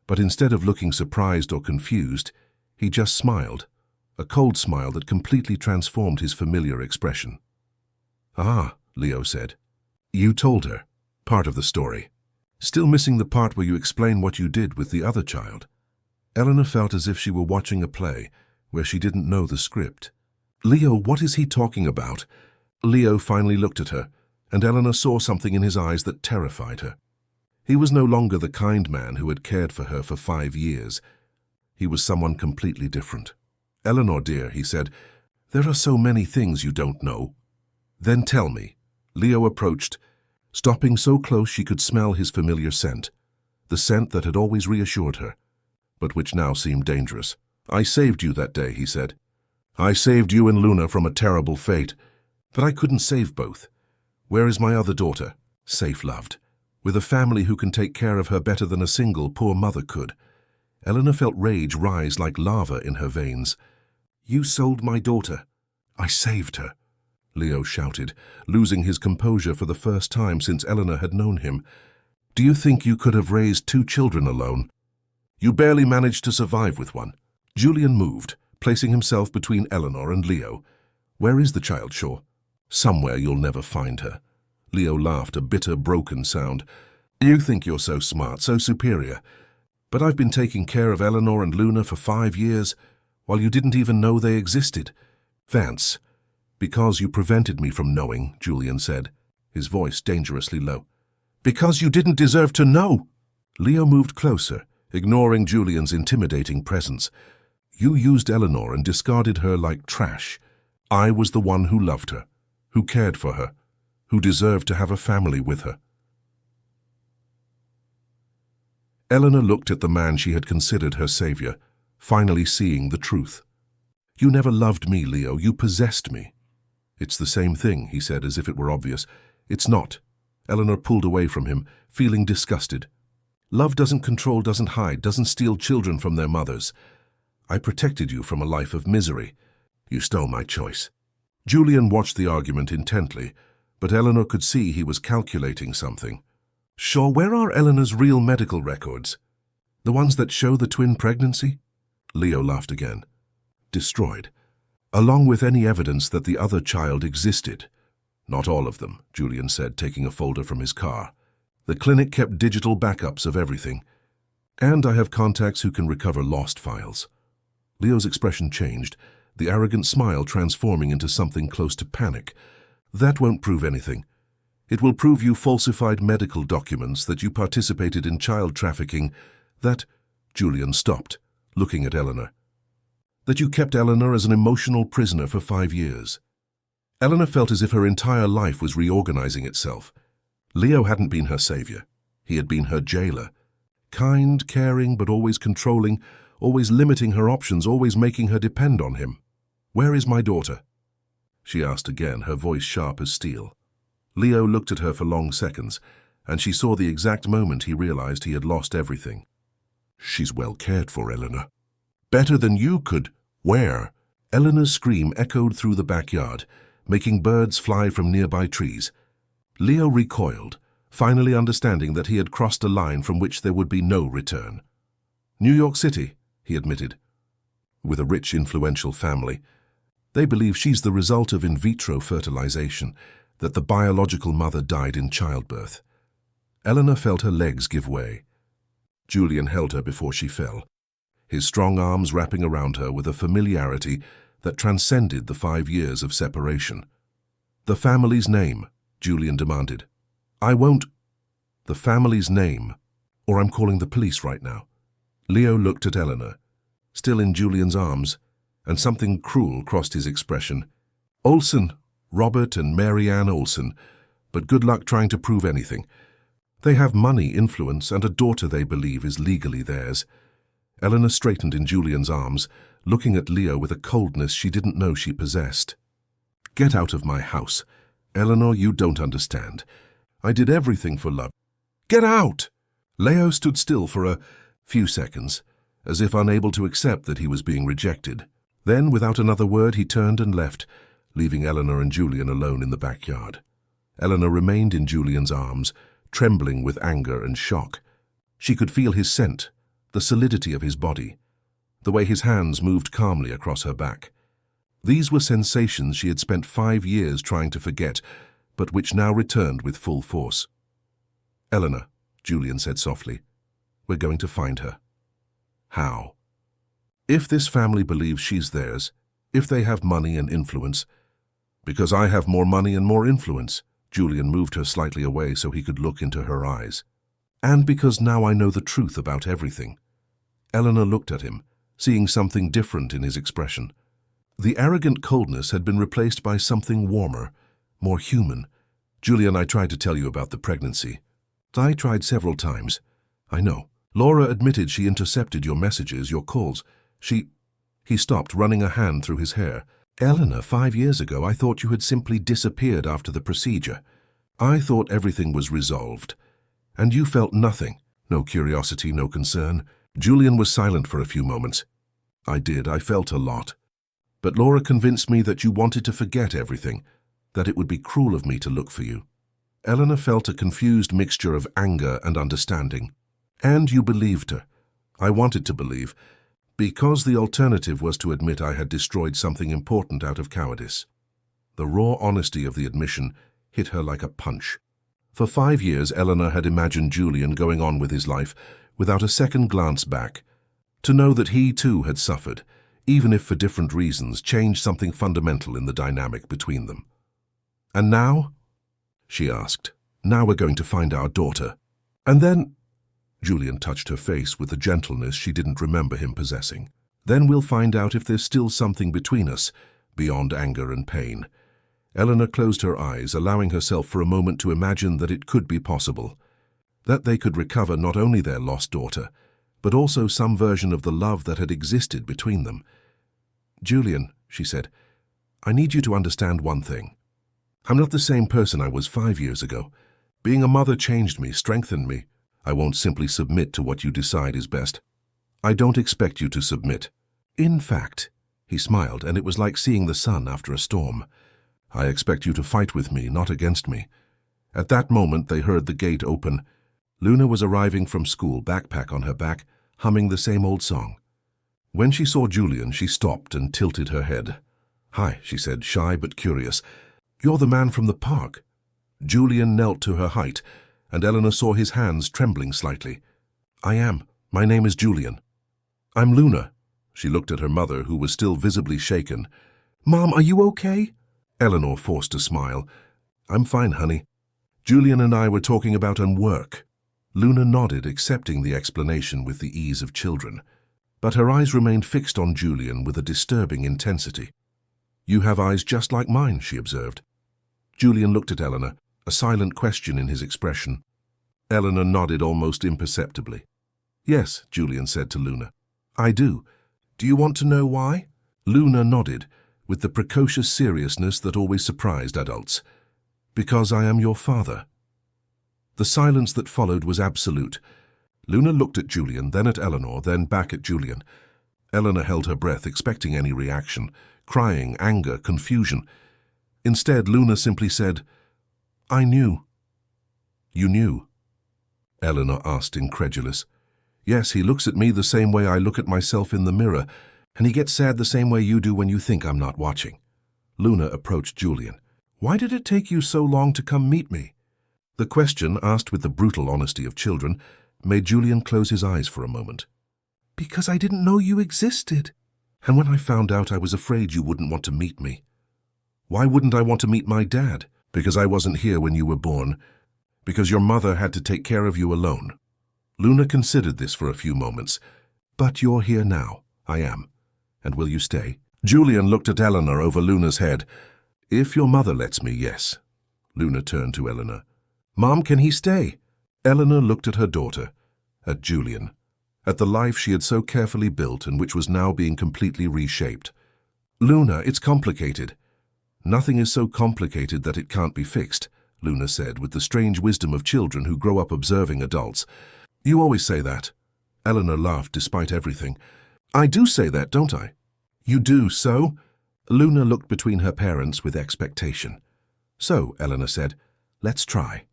But instead of looking surprised or confused, he just smiled, a cold smile that completely transformed his familiar expression. "Ah," Leo said. You told her. Part of the story. Still missing the part where you explain what you did with the other child. Eleanor felt as if she were watching a play where she didn't know the script. Leo, what is he talking about? Leo finally looked at her, and Eleanor saw something in his eyes that terrified her. He was no longer the kind man who had cared for her for 5 years. He was someone completely different. Eleanor, dear, he said, there are so many things you don't know. Then tell me. Leo approached, stopping so close she could smell his familiar scent, the scent that had always reassured her, but which now seemed dangerous. I saved you that day, he said. I saved you and Luna from a terrible fate, but I couldn't save both. Where is my other daughter? Safe loved, with a family who can take care of her better than a single poor mother could. Eleanor felt rage rise like lava in her veins. You sold my daughter. I saved her, Leo shouted, losing his composure for the first time since Eleanor had known him. Do you think you could have raised 2 children alone? You barely managed to survive with one. Julian moved, placing himself between Eleanor and Leo. Where is the child, Shaw? Somewhere you'll never find her. Leo laughed, a bitter, broken sound. You think you're so smart, so superior. But I've been taking care of Eleanor and Luna for 5 years, while you didn't even know they existed. Vance. Because you prevented me from knowing, Julian said, his voice dangerously low. Because you didn't deserve to know. Leo moved closer, ignoring Julian's intimidating presence. You used Eleanor and discarded her like trash. I was the one who loved her, who cared for her, who deserved to have a family with her. Eleanor looked at the man she had considered her savior, finally seeing the truth. You never loved me, Leo. You possessed me. It's the same thing, he said, as if it were obvious. It's not. Eleanor pulled away from him, feeling disgusted. Love doesn't control, doesn't hide, doesn't steal children from their mothers. I protected you from a life of misery. You stole my choice. Julian watched the argument intently, but Eleanor could see he was calculating something. Shaw, where are Eleanor's real medical records? The ones that show the twin pregnancy? Leo laughed again. Destroyed, along with any evidence that the other child existed. Not all of them, Julian said, taking a folder from his car. The clinic kept digital backups of everything, and I have contacts who can recover lost files. Leo's expression changed, the arrogant smile transforming into something close to panic. That won't prove anything. It will prove you falsified medical documents, that you participated in child trafficking, that— Julian stopped, looking at Eleanor. That you kept Eleanor as an emotional prisoner for 5 years. Eleanor felt as if her entire life was reorganizing itself. Leo hadn't been her savior. He had been her jailer. Kind, caring, but always controlling, always limiting her options, always making her depend on him. Where is my daughter? She asked again, her voice sharp as steel. Leo looked at her for long seconds, and she saw the exact moment he realized he had lost everything. She's well cared for, Eleanor. Better than you could. Where? Eleanor's scream echoed through the backyard, making birds fly from nearby trees. Leo recoiled, finally understanding that he had crossed a line from which there would be no return. New York City, he admitted. With a rich, influential family. They believe she's the result of in vitro fertilization, that the biological mother died in childbirth. Eleanor felt her legs give way. Julian held her before she fell, his strong arms wrapping around her with a familiarity that transcended the 5 years of separation. The family's name, Julian demanded. I won't— The family's name, or I'm calling the police right now. Leo looked at Eleanor, still in Julian's arms, and something cruel crossed his expression. Olsen, Robert and Mary Ann Olsen, but good luck trying to prove anything. They have money, influence, and a daughter they believe is legally theirs. Eleanor straightened in Julian's arms, looking at Leo with a coldness she didn't know she possessed. Get out of my house. Eleanor, you don't understand. I did everything for love. Get out! Leo stood still for a few seconds, as if unable to accept that he was being rejected. Then, without another word, he turned and left, leaving Eleanor and Julian alone in the backyard. Eleanor remained in Julian's arms, trembling with anger and shock. She could feel his scent, the solidity of his body, the way his hands moved calmly across her back. These were sensations she had spent 5 years trying to forget, but which now returned with full force. "Eleanor," Julian said softly, "we're going to find her." "How?" "If this family believes she's theirs, if they have money and influence." "Because I have more money and more influence." Julian moved her slightly away so he could look into her eyes. "And because now I know the truth about everything." Eleanor looked at him, seeing something different in his expression. The arrogant coldness had been replaced by something warmer, more human. "Julian, I tried to tell you about the pregnancy." "I tried several times." "I know. Laura admitted she intercepted your messages, your calls. He stopped, running a hand through his hair. "Eleanor, 5 years ago I thought you had simply disappeared after the procedure. I thought everything was resolved. And you felt nothing. No curiosity, no concern." Julian was silent for a few moments. "I did. I felt a lot. But Laura convinced me that you wanted to forget everything, that it would be cruel of me to look for you." Eleanor felt a confused mixture of anger and understanding. "And you believed her." "I wanted to believe, because the alternative was to admit I had destroyed something important out of cowardice." The raw honesty of the admission hit her like a punch. For 5 years, Eleanor had imagined Julian going on with his life without a second glance back. To know that he too had suffered, even if for different reasons, changed something fundamental in the dynamic between them. "And now?" she asked. "Now we're going to find our daughter. And then—" Julian touched her face with a gentleness she didn't remember him possessing. "Then we'll find out if there's still something between us, beyond anger and pain." Eleanor closed her eyes, allowing herself for a moment to imagine that it could be possible. That they could recover not only their lost daughter, but also some version of the love that had existed between them. "Julian," she said, "I need you to understand one thing. I'm not the same person I was 5 years ago. Being a mother changed me, strengthened me. I won't simply submit to what you decide is best. I don't expect you to submit. In fact," he smiled, and it was like seeing the sun after a storm, "I expect you to fight with me, not against me." At that moment, they heard the gate open. Luna was arriving from school, backpack on her back, humming the same old song. When she saw Julian, she stopped and tilted her head. "Hi," she said, shy but curious. "You're the man from the park." Julian knelt to her height, and Eleanor saw his hands trembling slightly. "I am. My name is Julian." "I'm Luna." She looked at her mother, who was still visibly shaken. "Mom, are you okay?" Eleanor forced a smile. "I'm fine, honey. Julian and I were talking about work." Luna nodded, accepting the explanation with the ease of children. But her eyes remained fixed on Julian with a disturbing intensity. "You have eyes just like mine," she observed. Julian looked at Eleanor, a silent question in his expression. Eleanor nodded almost imperceptibly. "Yes," Julian said to Luna. "I do. Do you want to know why?" Luna nodded, with the precocious seriousness that always surprised adults. "Because I am your father." The silence that followed was absolute. Luna looked at Julian, then at Eleanor, then back at Julian. Eleanor held her breath, expecting any reaction, crying, anger, confusion. Instead, Luna simply said, "I knew." "You knew?" Eleanor asked, incredulous. "Yes, he looks at me the same way I look at myself in the mirror, and he gets sad the same way you do when you think I'm not watching." Luna approached Julian. "Why did it take you so long to come meet me?" The question, asked with the brutal honesty of children, made Julian close his eyes for a moment. "Because I didn't know you existed. And when I found out, I was afraid you wouldn't want to meet me." "Why wouldn't I want to meet my dad?" "Because I wasn't here when you were born. Because your mother had to take care of you alone." Luna considered this for a few moments. "But you're here now." "I am. And will you stay?" Julian looked at Eleanor over Luna's head. "If your mother lets me, yes." Luna turned to Eleanor. "Mom, can he stay?" Eleanor looked at her daughter, at Julian, at the life she had so carefully built and which was now being completely reshaped. "Luna, it's complicated." "Nothing is so complicated that it can't be fixed," Luna said, with the strange wisdom of children who grow up observing adults. "You always say that." Eleanor laughed despite everything. "I do say that, don't I?" "You do, so?" Luna looked between her parents with expectation. "So," Eleanor said, "let's try."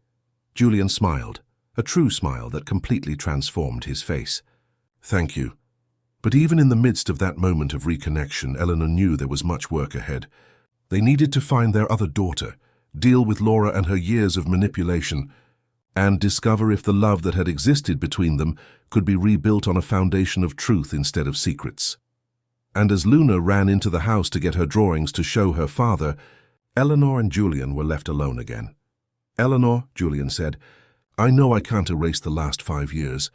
Julian smiled, a true smile that completely transformed his face. "Thank you." But even in the midst of that moment of reconnection, Eleanor knew there was much work ahead. They needed to find their other daughter, deal with Laura and her years of manipulation, and discover if the love that had existed between them could be rebuilt on a foundation of truth instead of secrets. And as Luna ran into the house to get her drawings to show her father, Eleanor and Julian were left alone again. "Eleanor," Julian said, "I know I can't erase the last 5 years,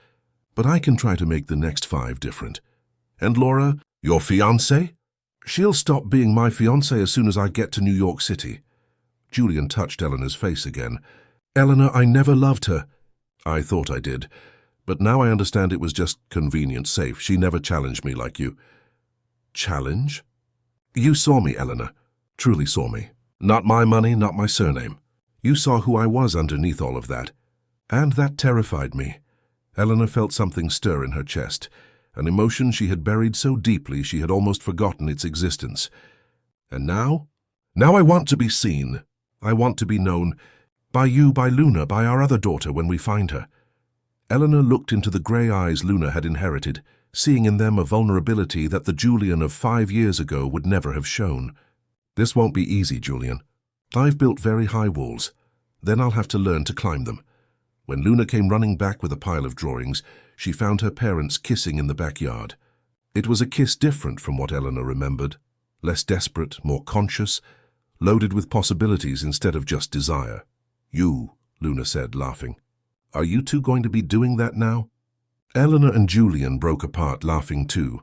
but I can try to make the next 5 different. And Laura, your fiancée? She'll stop being my fiancée as soon as I get to New York City." Julian touched Eleanor's face again. "Eleanor, I never loved her." "I thought I did, but now I understand it was just convenient safe. She never challenged me like you." "Challenge?" "You saw me, Eleanor. Truly saw me. Not my money, not my surname. You saw who I was underneath all of that. And that terrified me." Eleanor felt something stir in her chest, an emotion she had buried so deeply she had almost forgotten its existence. "And now? Now I want to be seen. I want to be known. By you, by Luna, by our other daughter when we find her." Eleanor looked into the grey eyes Luna had inherited, seeing in them a vulnerability that the Julian of 5 years ago would never have shown. "This won't be easy, Julian. I've built very high walls. Then I'll have to learn to climb them." When Luna came running back with a pile of drawings, she found her parents kissing in the backyard. It was a kiss different from what Eleanor remembered, less desperate, more conscious, loaded with possibilities instead of just desire. "You," Luna said, laughing. "Are you two going to be doing that now?" Eleanor and Julian broke apart, laughing too.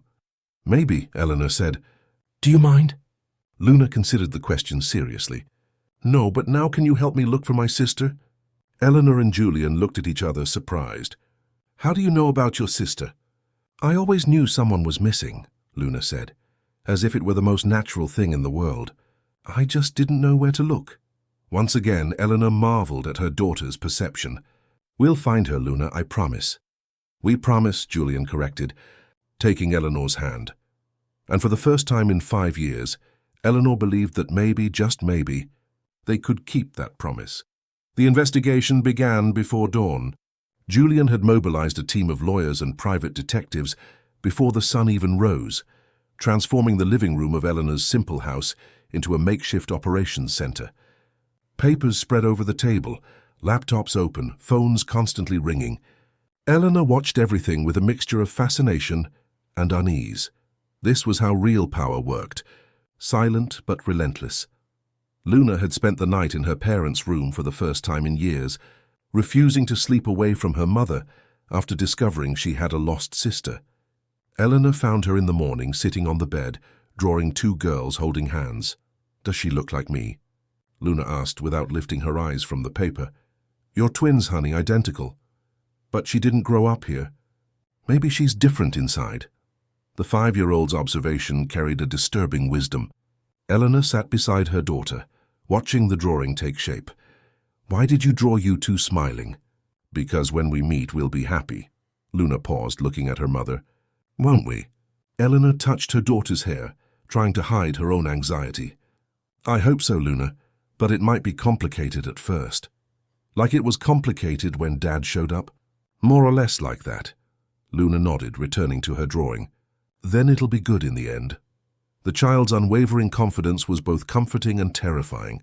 "Maybe," Eleanor said. "Do you mind?" Luna considered the question seriously. "No, but now can you help me look for my sister?" Eleanor and Julian looked at each other, surprised. "How do you know about your sister?" "I always knew someone was missing," Luna said, as if it were the most natural thing in the world. "I just didn't know where to look." Once again, Eleanor marveled at her daughter's perception. "We'll find her, Luna, I promise." "We promise," Julian corrected, taking Eleanor's hand. And for the first time in 5 years, Eleanor believed that maybe, just maybe, they could keep that promise. The investigation began before dawn. Julian had mobilized a team of lawyers and private detectives before the sun even rose, transforming the living room of Eleanor's simple house into a makeshift operations center. Papers spread over the table, laptops open, phones constantly ringing. Eleanor watched everything with a mixture of fascination and unease. This was how real power worked, silent but relentless. Luna had spent the night in her parents' room for the first time in years, refusing to sleep away from her mother after discovering she had a lost sister. Eleanor found her in the morning sitting on the bed, drawing 2 girls holding hands. "Does she look like me?" Luna asked without lifting her eyes from the paper. "You're twins, honey, identical. But she didn't grow up here. Maybe she's different inside." The 5-year-old's observation carried a disturbing wisdom. Eleanor sat beside her daughter, watching the drawing take shape. "Why did you draw you two smiling?" "Because when we meet, we'll be happy." Luna paused, looking at her mother. "Won't we?" Eleanor touched her daughter's hair, trying to hide her own anxiety. "I hope so, Luna, but it might be complicated at first." "Like it was complicated when Dad showed up?" "More or less like that." Luna nodded, returning to her drawing. "Then it'll be good in the end." The child's unwavering confidence was both comforting and terrifying.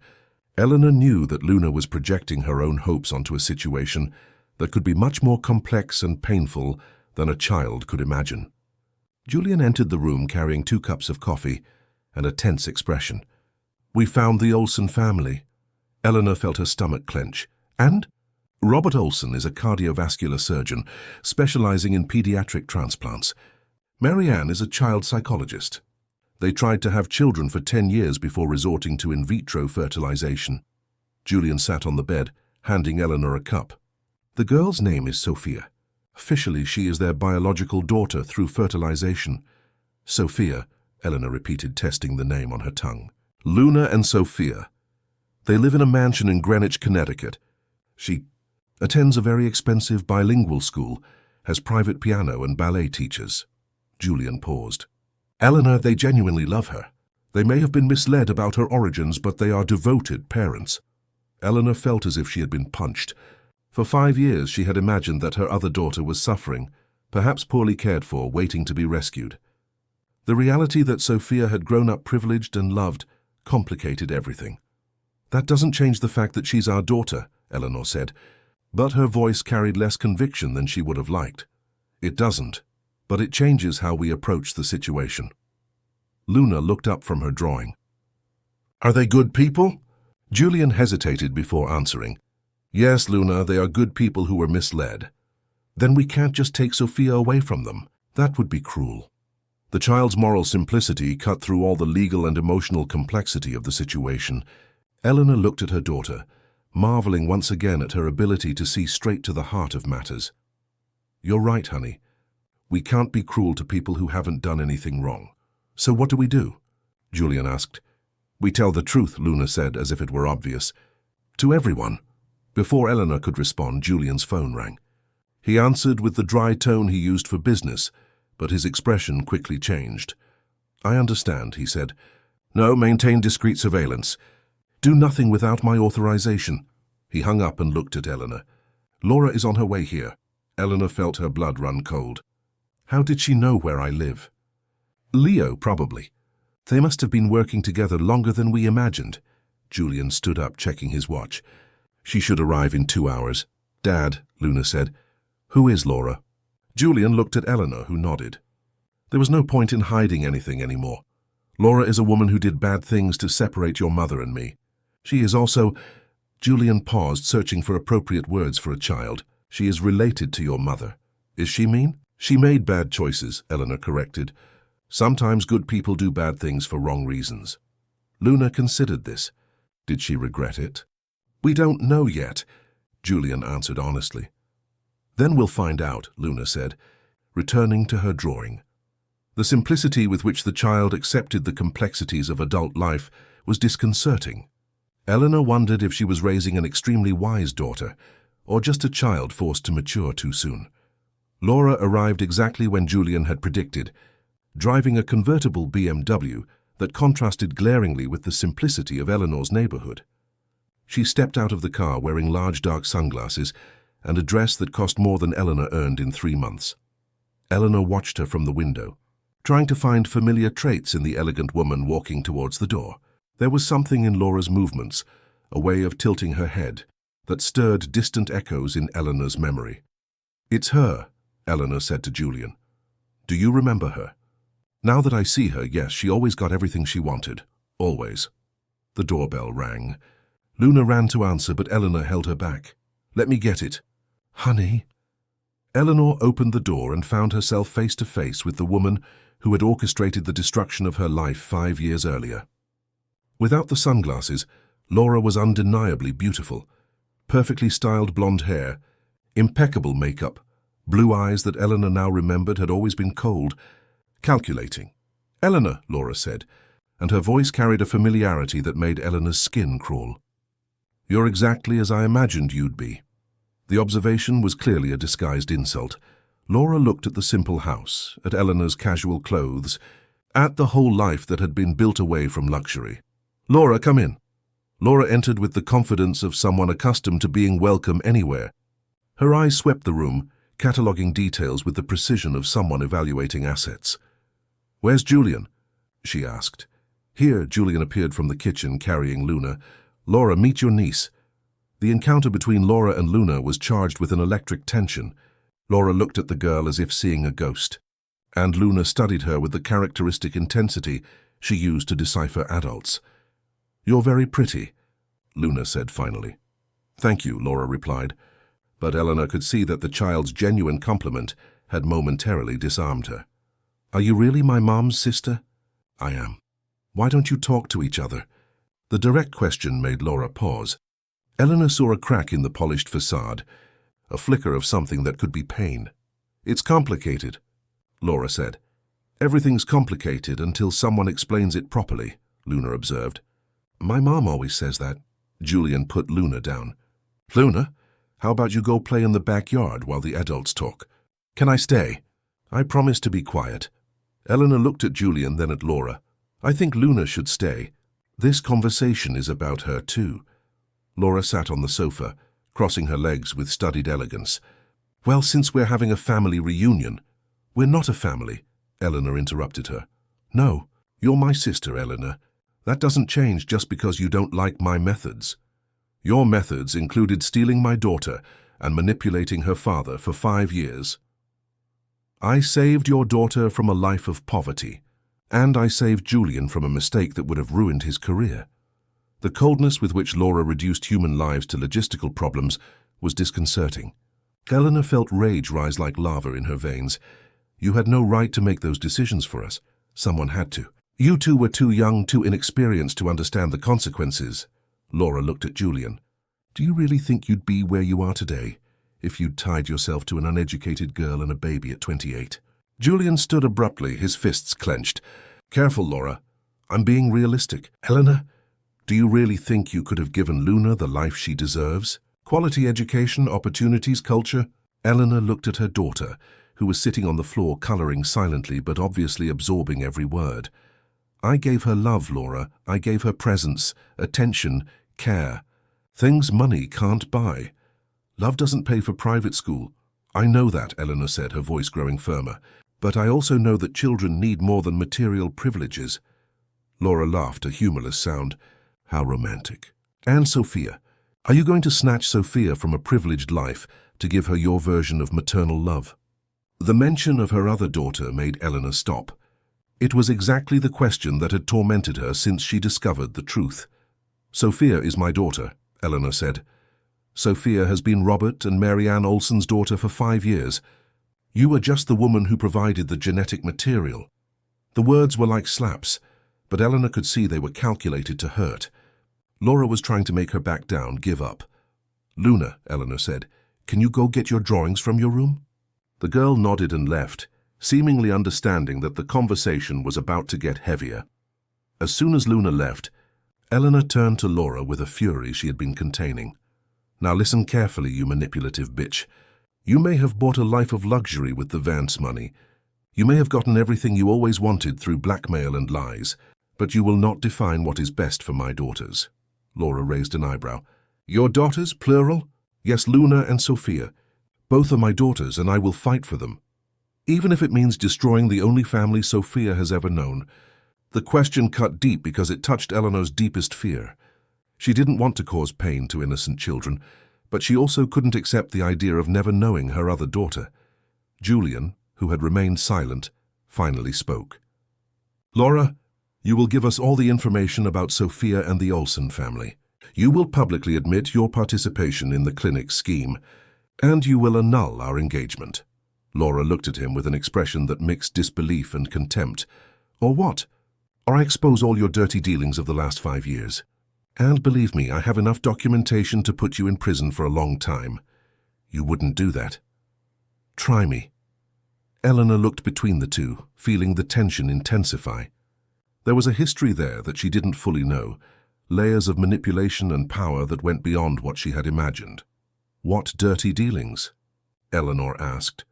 Eleanor knew that Luna was projecting her own hopes onto a situation that could be much more complex and painful than a child could imagine. Julian entered the room carrying 2 cups of coffee and a tense expression. "We found the Olsen family." Eleanor felt her stomach clench. "And?" "Robert Olsen is a cardiovascular surgeon specializing in pediatric transplants. Marianne is a child psychologist. They tried to have children for 10 years before resorting to in vitro fertilization." Julian sat on the bed, handing Eleanor a cup. "The girl's name is Sophia. Officially, she is their biological daughter through fertilization." "Sophia," Eleanor repeated, testing the name on her tongue. "Luna and Sophia. They live in a mansion in Greenwich, Connecticut. She attends a very expensive bilingual school, has private piano and ballet teachers." Julian paused. "Eleanor, they genuinely love her. They may have been misled about her origins, but they are devoted parents." Eleanor felt as if she had been punched. For 5 years she had imagined that her other daughter was suffering, perhaps poorly cared for, waiting to be rescued. The reality that Sophia had grown up privileged and loved complicated everything. That doesn't change the fact that she's our daughter, Eleanor said, but her voice carried less conviction than she would have liked. It doesn't, but it changes how we approach the situation. Luna looked up from her drawing. Are they good people? Julian hesitated before answering. Yes, Luna, they are good people who were misled. Then we can't just take Sophia away from them. That would be cruel. The child's moral simplicity cut through all the legal and emotional complexity of the situation. Eleanor looked at her daughter, marveling once again at her ability to see straight to the heart of matters. You're right, honey. We can't be cruel to people who haven't done anything wrong. So what do we do? Julian asked. We tell the truth, Luna said, as if it were obvious. To everyone. Before Eleanor could respond, Julian's phone rang. He answered with the dry tone he used for business, but his expression quickly changed. I understand, he said. No, maintain discreet surveillance. Do nothing without my authorization. He hung up and looked at Eleanor. Laura is on her way here. Eleanor felt her blood run cold. How did she know where I live? Leo, probably. They must have been working together longer than we imagined. Julian stood up, checking his watch. She should arrive in 2 hours. Dad, Luna said. Who is Laura? Julian looked at Eleanor, who nodded. There was no point in hiding anything anymore. Laura is a woman who did bad things to separate your mother and me. She is also... Julian paused, searching for appropriate words for a child. She is related to your mother. Is she mean? She made bad choices, Eleanor corrected. Sometimes good people do bad things for wrong reasons. Luna considered this. Did she regret it? We don't know yet, Julian answered honestly. Then we'll find out, Luna said, returning to her drawing. The simplicity with which the child accepted the complexities of adult life was disconcerting. Eleanor wondered if she was raising an extremely wise daughter, or just a child forced to mature too soon. Laura arrived exactly when Julian had predicted, driving a convertible BMW that contrasted glaringly with the simplicity of Eleanor's neighborhood. She stepped out of the car wearing large dark sunglasses and a dress that cost more than Eleanor earned in 3 months. Eleanor watched her from the window, trying to find familiar traits in the elegant woman walking towards the door. There was something in Laura's movements, a way of tilting her head, that stirred distant echoes in Eleanor's memory. It's her, Eleanor said to Julian. Do you remember her? Now that I see her, yes, she always got everything she wanted. Always. The doorbell rang. Luna ran to answer, but Eleanor held her back. Let me get it. Honey. Eleanor opened the door and found herself face to face with the woman who had orchestrated the destruction of her life 5 years earlier. Without the sunglasses, Laura was undeniably beautiful. Perfectly styled blonde hair, impeccable makeup, blue eyes that Eleanor now remembered had always been cold, calculating. Eleanor, Laura said, and her voice carried a familiarity that made Eleanor's skin crawl. You're exactly as I imagined you'd be. The observation was clearly a disguised insult. Laura looked at the simple house, at Eleanor's casual clothes, at the whole life that had been built away from luxury. Laura, come in. Laura entered with the confidence of someone accustomed to being welcome anywhere. Her eyes swept the room, cataloguing details with the precision of someone evaluating assets. Where's Julian? She asked. Here, Julian appeared from the kitchen carrying Luna. Laura, meet your niece. The encounter between Laura and Luna was charged with an electric tension. Laura looked at the girl as if seeing a ghost, and Luna studied her with the characteristic intensity she used to decipher adults. You're very pretty, Luna said finally. Thank you, Laura replied, but Eleanor could see that the child's genuine compliment had momentarily disarmed her. Are you really my mom's sister? I am. Why don't you talk to each other? The direct question made Laura pause. Eleanor saw a crack in the polished facade, a flicker of something that could be pain. It's complicated, Laura said. Everything's complicated until someone explains it properly, Luna observed. My mom always says that. Julian put Luna down. Luna, how about you go play in the backyard while the adults talk? Can I stay? I promise to be quiet. Eleanor looked at Julian, then at Laura. I think Luna should stay. This conversation is about her too. Laura sat on the sofa, crossing her legs with studied elegance. Well, since we're having a family reunion. We're not a family, Eleanor interrupted her. No, you're my sister, Eleanor. That doesn't change just because you don't like my methods. Your methods included stealing my daughter and manipulating her father for 5 years. I saved your daughter from a life of poverty, and I saved Julian from a mistake that would have ruined his career. The coldness with which Laura reduced human lives to logistical problems was disconcerting. Eleanor felt rage rise like lava in her veins. You had no right to make those decisions for us. Someone had to. You two were too young, too inexperienced to understand the consequences. Laura looked at Julian. Do you really think you'd be where you are today if you'd tied yourself to an uneducated girl and a baby at 28? Julian stood abruptly, his fists clenched. Careful, Laura. I'm being realistic. Eleanor, do you really think you could have given Luna the life she deserves? Quality education, opportunities, culture? Eleanor looked at her daughter, who was sitting on the floor coloring silently but obviously absorbing every word. I gave her love, Laura. I gave her presence, attention, care. Things money can't buy. Love doesn't pay for private school. I know that, Eleanor said, her voice growing firmer. But I also know that children need more than material privileges. Laura laughed, a humorless sound. How romantic. And Sophia. Are you going to snatch Sophia from a privileged life to give her your version of maternal love? The mention of her other daughter made Eleanor stop. It was exactly the question that had tormented her since she discovered the truth. Sophia is my daughter, Eleanor said. Sophia has been Robert and Mary Ann Olsen's daughter for 5 years. You were just the woman who provided the genetic material. The words were like slaps, but Eleanor could see they were calculated to hurt. Laura was trying to make her back down, give up. Luna, Eleanor said, can you go get your drawings from your room? The girl nodded and left, seemingly understanding that the conversation was about to get heavier. As soon as Luna left, Eleanor turned to Laura with a fury she had been containing. Now listen carefully, you manipulative bitch. You may have bought a life of luxury with the Vance money. You may have gotten everything you always wanted through blackmail and lies, but you will not define what is best for my daughters. Laura raised an eyebrow. Your daughters, plural? Yes, Luna and Sophia. Both are my daughters, and I will fight for them. Even if it means destroying the only family Sophia has ever known. The question cut deep because it touched Eleanor's deepest fear. She didn't want to cause pain to innocent children, but she also couldn't accept the idea of never knowing her other daughter. Julian, who had remained silent, finally spoke. Laura, you will give us all the information about Sophia and the Olsen family. You will publicly admit your participation in the clinic scheme, and you will annul our engagement. Laura looked at him with an expression that mixed disbelief and contempt. Or what? Or I expose all your dirty dealings of the last 5 years. And believe me, I have enough documentation to put you in prison for a long time. You wouldn't do that. Try me. Eleanor looked between the two, feeling the tension intensify. There was a history there that she didn't fully know, layers of manipulation and power that went beyond what she had imagined. What dirty dealings? Eleanor asked.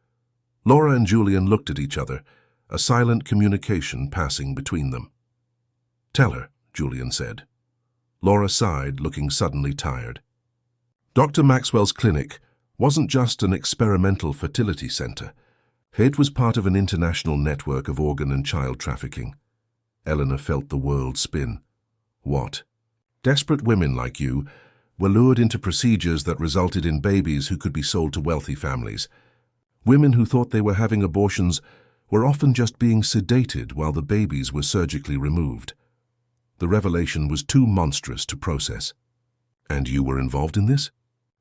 Laura and Julian looked at each other, a silent communication passing between them. Tell her, Julian said. Laura sighed, looking suddenly tired. Dr. Maxwell's clinic wasn't just an experimental fertility center. It was part of an international network of organ and child trafficking. Eleanor felt the world spin. What? Desperate women like you were lured into procedures that resulted in babies who could be sold to wealthy families. Women who thought they were having abortions were often just being sedated while the babies were surgically removed. The revelation was too monstrous to process. And you were involved in this?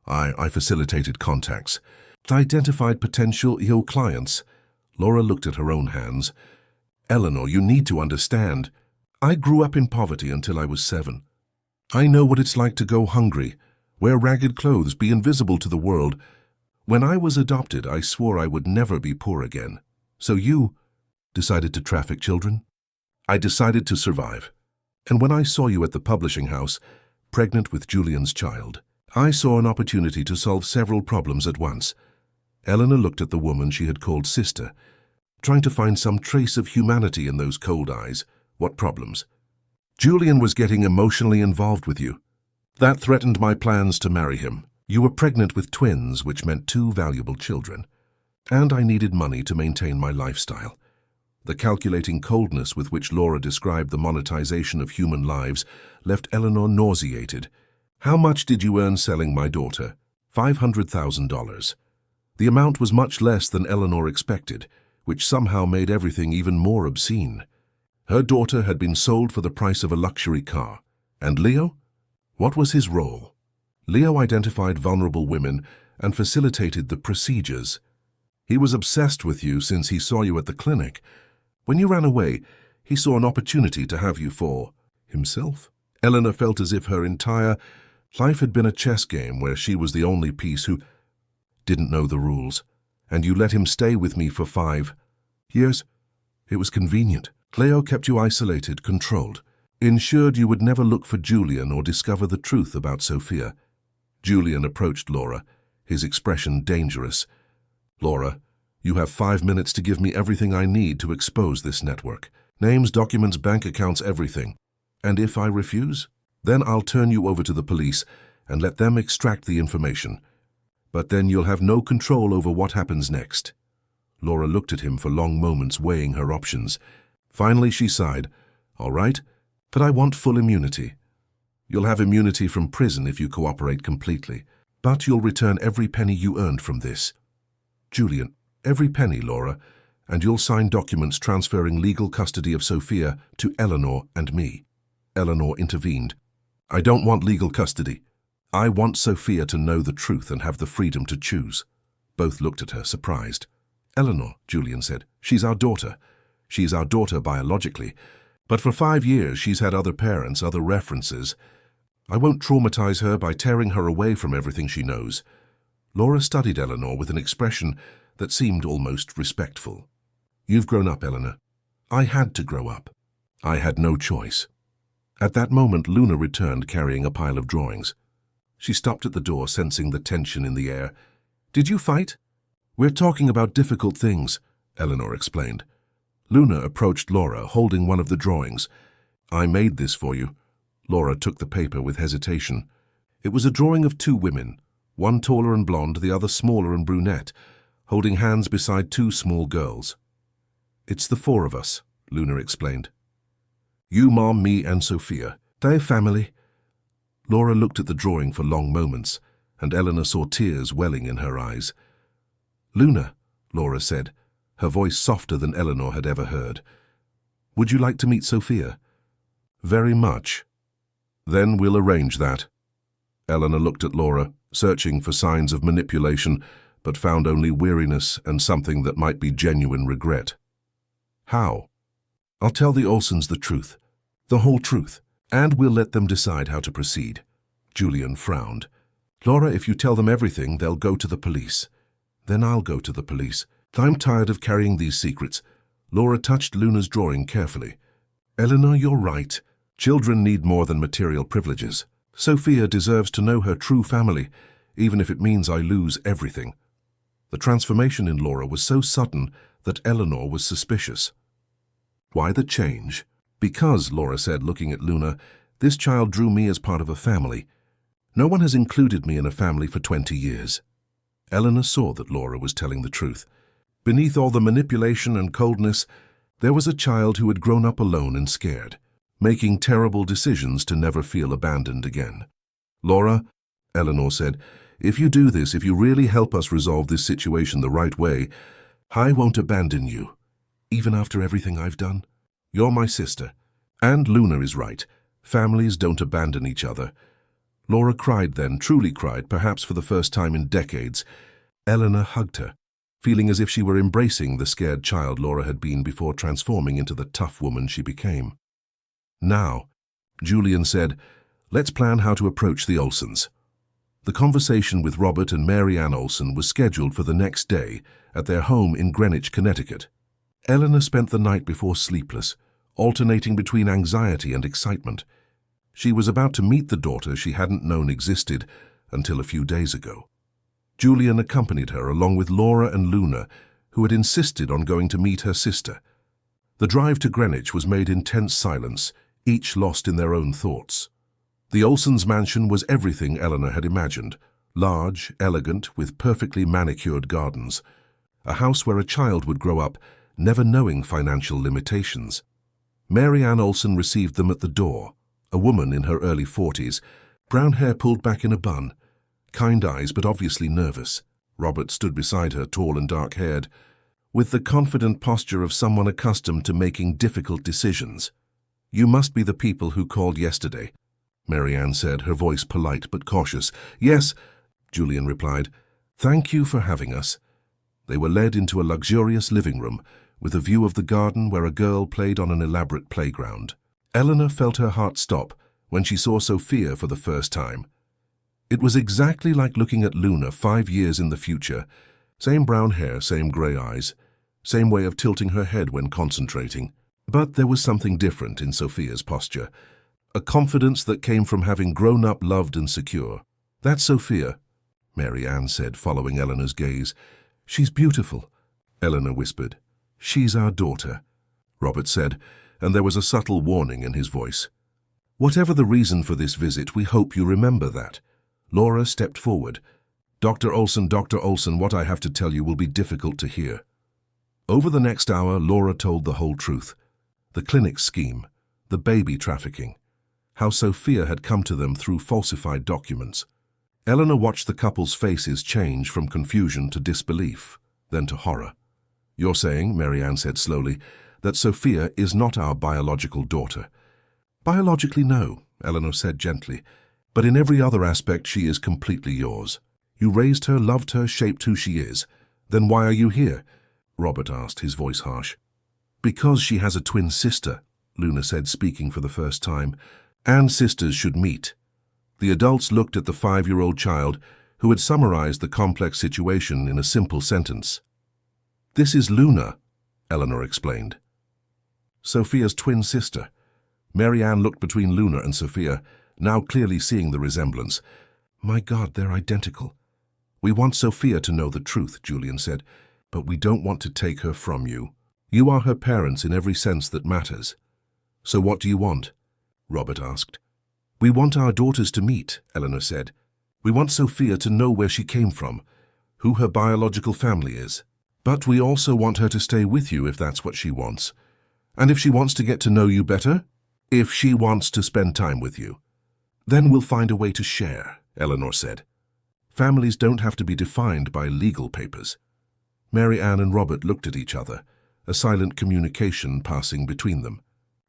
I facilitated contacts. I identified potential EO clients. Laura looked at her own hands. Eleanor, you need to understand. I grew up in poverty until I was 7. I know what it's like to go hungry, wear ragged clothes, be invisible to the world. When I was adopted, I swore I would never be poor again. So you decided to traffic children? I decided to survive. And when I saw you at the publishing house, pregnant with Julian's child, I saw an opportunity to solve several problems at once. Eleanor looked at the woman she had called sister, trying to find some trace of humanity in those cold eyes. What problems? Julian was getting emotionally involved with you. That threatened my plans to marry him. You were pregnant with twins, which meant 2 valuable children. And I needed money to maintain my lifestyle. The calculating coldness with which Laura described the monetization of human lives left Eleanor nauseated. "How much did you earn selling my daughter?" $500,000. The amount was much less than Eleanor expected, which somehow made everything even more obscene. Her daughter had been sold for the price of a luxury car. And Leo? What was his role? Leo identified vulnerable women and facilitated the procedures. He was obsessed with you since he saw you at the clinic. When you ran away, he saw an opportunity to have you for himself. Eleanor felt as if her entire life had been a chess game where she was the only piece who didn't know the rules. And you let him stay with me for 5 years. It was convenient. Leo kept you isolated, controlled, ensured you would never look for Julian or discover the truth about Sophia. Julian approached Laura, his expression dangerous. "Laura, you have 5 minutes to give me everything I need to expose this network. Names, documents, bank accounts, everything. And if I refuse, then I'll turn you over to the police and let them extract the information. But then you'll have no control over what happens next." Laura looked at him for long moments, weighing her options. Finally, she sighed. "All right, but I want full immunity. You'll have immunity from prison if you cooperate completely, but you'll return every penny you earned from this." "Julian, every penny, Laura, and you'll sign documents transferring legal custody of Sophia to Eleanor and me." Eleanor intervened. "I don't want legal custody. I want Sophia to know the truth and have the freedom to choose." Both looked at her, surprised. "Eleanor," Julian said, "she's our daughter. She's our daughter biologically. But for 5 years she's had other parents, other references. I won't traumatize her by tearing her away from everything she knows." Laura studied Eleanor with an expression that seemed almost respectful. "You've grown up, Eleanor. I had to grow up. I had no choice." At that moment, Luna returned carrying a pile of drawings. She stopped at the door, sensing the tension in the air. "Did you fight?" "We're talking about difficult things," Eleanor explained. Luna approached Laura, holding one of the drawings. "I made this for you." Laura took the paper with hesitation. It was a drawing of 2 women, one taller and blonde, the other smaller and brunette, holding hands beside 2 small girls. "It's the 4 of us," Luna explained. "You, Mom, me, and Sophia. They're family." Laura looked at the drawing for long moments, and Eleanor saw tears welling in her eyes. "Luna," Laura said, her voice softer than Eleanor had ever heard, "would you like to meet Sophia?" "Very much." "Then we'll arrange that." Eleanor looked at Laura, searching for signs of manipulation, but found only weariness and something that might be genuine regret. "How?" "I'll tell the Olsons the truth, the whole truth, and we'll let them decide how to proceed." Julian frowned. "Laura, if you tell them everything, they'll go to the police." "Then I'll go to the police. I'm tired of carrying these secrets." Laura touched Luna's drawing carefully. "Eleanor, you're right. Children need more than material privileges. Sophia deserves to know her true family, even if it means I lose everything." The transformation in Laura was so sudden that Eleanor was suspicious. "Why the change?" "Because," Laura said, looking at Luna, "this child drew me as part of a family. No one has included me in a family for 20 years. Eleanor saw that Laura was telling the truth. Beneath all the manipulation and coldness, there was a child who had grown up alone and scared, making terrible decisions to never feel abandoned again. "Laura," Eleanor said, "if you do this, if you really help us resolve this situation the right way, I won't abandon you, even after everything I've done. You're my sister. And Luna is right. Families don't abandon each other." Laura cried then, truly cried, perhaps for the first time in decades. Eleanor hugged her, feeling as if she were embracing the scared child Laura had been before transforming into the tough woman she became. "Now," Julian said, "let's plan how to approach the Olsons." The conversation with Robert and Mary Ann Olson was scheduled for the next day at their home in Greenwich, Connecticut. Eleanor spent the night before sleepless, alternating between anxiety and excitement. She was about to meet the daughter she hadn't known existed until a few days ago. Julian accompanied her along with Laura and Luna, who had insisted on going to meet her sister. The drive to Greenwich was made in tense silence, each lost in their own thoughts. The Olsons' mansion was everything Eleanor had imagined, large, elegant, with perfectly manicured gardens. A house where a child would grow up never knowing financial limitations. Mary Ann Olson received them at the door, a woman in her early 40s, brown hair pulled back in a bun, kind eyes but obviously nervous. Robert stood beside her, tall and dark-haired, with the confident posture of someone accustomed to making difficult decisions. "You must be the people who called yesterday," Mary Ann said, her voice polite but cautious. "Yes," Julian replied. "Thank you for having us." They were led into a luxurious living room, with a view of the garden where a girl played on an elaborate playground. Eleanor felt her heart stop when she saw Sophia for the first time. It was exactly like looking at Luna 5 years in the future. Same brown hair, same grey eyes, same way of tilting her head when concentrating. But there was something different in Sophia's posture, a confidence that came from having grown up loved and secure. "That's Sophia," Mary Ann said, following Eleanor's gaze. "She's beautiful," Eleanor whispered. "She's our daughter," Robert said, and there was a subtle warning in his voice. "Whatever the reason for this visit, we hope you remember that." Laura stepped forward. Dr. Olson, what I have to tell you will be difficult to hear." Over the next hour, Laura told the whole truth. The clinic scheme, the baby trafficking, how Sophia had come to them through falsified documents. Eleanor watched the couple's faces change from confusion to disbelief, then to horror. "You're saying," Mary Ann said slowly, "that Sophia is not our biological daughter." "Biologically, no," Eleanor said gently. "But in every other aspect, she is completely yours. You raised her, loved her, shaped who she is. Then why are you here?" Robert asked, his voice harsh. "Because she has a twin sister," Luna said, speaking for the first time. "And sisters should meet." The adults looked at the 5-year-old child, who had summarized the complex situation in a simple sentence. "This is Luna," Eleanor explained. "Sophia's twin sister." Mary Ann looked between Luna and Sophia, now clearly seeing the resemblance. "My God, they're identical." "We want Sophia to know the truth," Julian said, "but we don't want to take her from you. You are her parents in every sense that matters." "So what do you want?" Robert asked. "We want our daughters to meet," Eleanor said. "We want Sophia to know where she came from, who her biological family is. But we also want her to stay with you if that's what she wants. And if she wants to get to know you better, if she wants to spend time with you, then we'll find a way to share," Eleanor said. "Families don't have to be defined by legal papers." Mary Ann and Robert looked at each other, a silent communication passing between them.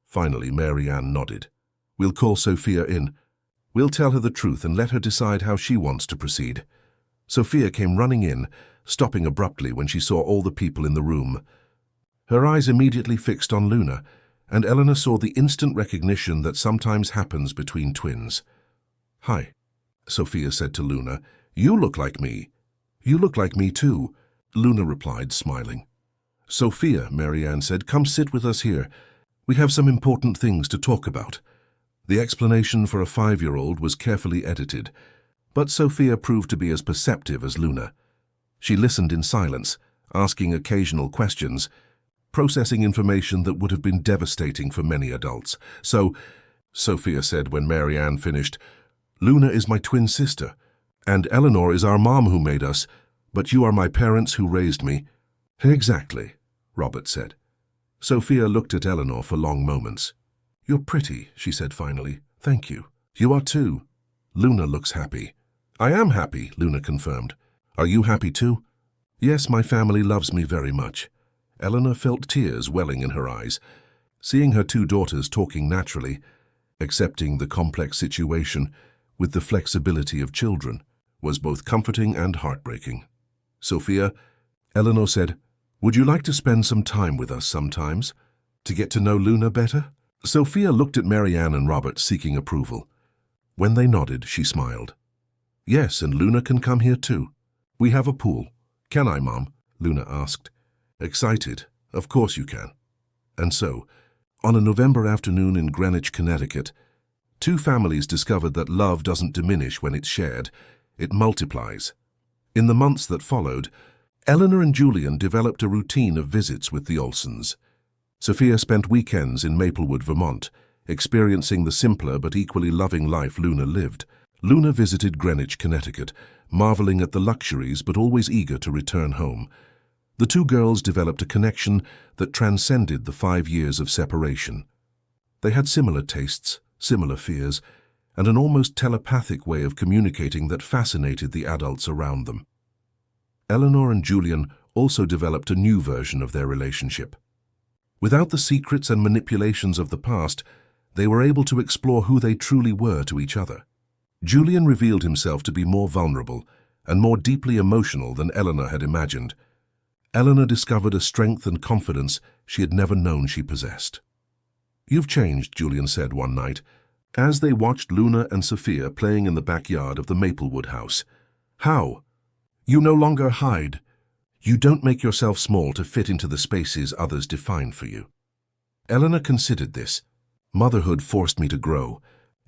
Finally, Mary Ann nodded. "We'll call Sophia in. We'll tell her the truth and let her decide how she wants to proceed." Sophia came running in, stopping abruptly when she saw all the people in the room. Her eyes immediately fixed on Luna, and Eleanor saw the instant recognition that sometimes happens between twins. "Hi," Sophia said to Luna. "You look like me." "You look like me too," Luna replied, smiling. "Sophia," Mary Ann said, "come sit with us here. We have some important things to talk about." The explanation for a 5-year-old was carefully edited, but Sophia proved to be as perceptive as Luna. She listened in silence, asking occasional questions, processing information that would have been devastating for many adults. "So," Sophia said when Mary Ann finished, "Luna is my twin sister, and Eleanor is our mom who made us, but you are my parents who raised me." "Exactly," Robert said. Sophia looked at Eleanor for long moments. "You're pretty," she said finally. "Thank you." "You are too." Luna looks happy. "I am happy," Luna confirmed. "Are you happy too?" "Yes, my family loves me very much." Eleanor felt tears welling in her eyes. Seeing her 2 daughters talking naturally, accepting the complex situation with the flexibility of children, was both comforting and heartbreaking. "Sophia," Eleanor said, "would you like to spend some time with us sometimes, to get to know Luna better?" Sophia looked at Mary Ann and Robert, seeking approval. When they nodded, she smiled. "Yes, and Luna can come here too. We have a pool." "Can I, Mom?" Luna asked. Excited, "Of course you can." And so, on a November afternoon in Greenwich, Connecticut, 2 families discovered that love doesn't diminish when it's shared, it multiplies. In the months that followed, Eleanor and Julian developed a routine of visits with the Olsons. Sophia spent weekends in Maplewood, Vermont, experiencing the simpler but equally loving life Luna lived. Luna visited Greenwich, Connecticut, marveling at the luxuries but always eager to return home. The two girls developed a connection that transcended the 5 years of separation. They had similar tastes, similar fears, and an almost telepathic way of communicating that fascinated the adults around them. Eleanor and Julian also developed a new version of their relationship. Without the secrets and manipulations of the past, they were able to explore who they truly were to each other. Julian revealed himself to be more vulnerable and more deeply emotional than Eleanor had imagined. Eleanor discovered a strength and confidence she had never known she possessed. "You've changed," Julian said one night, as they watched Luna and Sophia playing in the backyard of the Maplewood house. "How? You no longer hide. You don't make yourself small to fit into the spaces others define for you." Eleanor considered this. "Motherhood forced me to grow,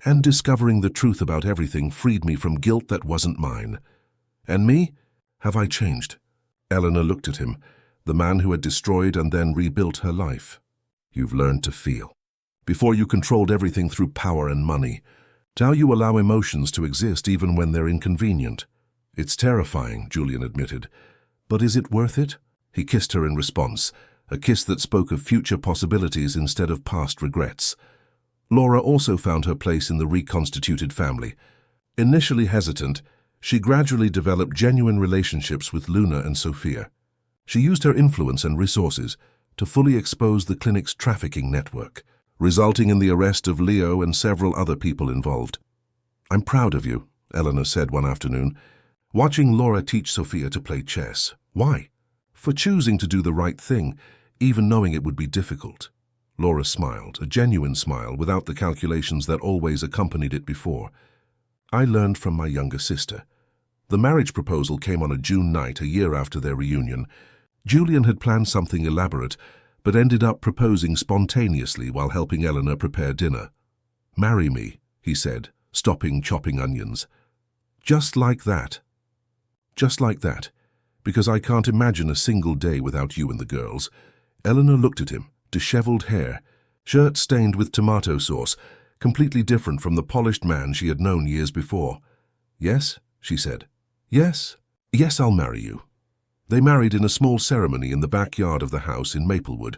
and discovering the truth about everything freed me from guilt that wasn't mine. And me? Have I changed?" Eleanor looked at him, the man who had destroyed and then rebuilt her life. "You've learned to feel. Before you controlled everything through power and money. Now you allow emotions to exist even when they're inconvenient." "It's terrifying," Julian admitted. "But is it worth it?" He kissed her in response, a kiss that spoke of future possibilities instead of past regrets. Laura also found her place in the reconstituted family. Initially hesitant, she gradually developed genuine relationships with Luna and Sophia. She used her influence and resources to fully expose the clinic's trafficking network, resulting in the arrest of Leo and several other people involved. "I'm proud of you," Eleanor said one afternoon, watching Laura teach Sophia to play chess. "Why?" "For choosing to do the right thing, even knowing it would be difficult." Laura smiled, a genuine smile without the calculations that always accompanied it before. "I learned from my younger sister." The marriage proposal came on a June night a year after their reunion. Julian had planned something elaborate, but ended up proposing spontaneously while helping Eleanor prepare dinner. "Marry me," he said, stopping chopping onions. "Just like that. Just like that, because I can't imagine a single day without you and the girls." Eleanor looked at him, disheveled hair, shirt stained with tomato sauce, completely different from the polished man she had known years before. "Yes," she said. "Yes, yes, I'll marry you." They married in a small ceremony in the backyard of the house in Maplewood,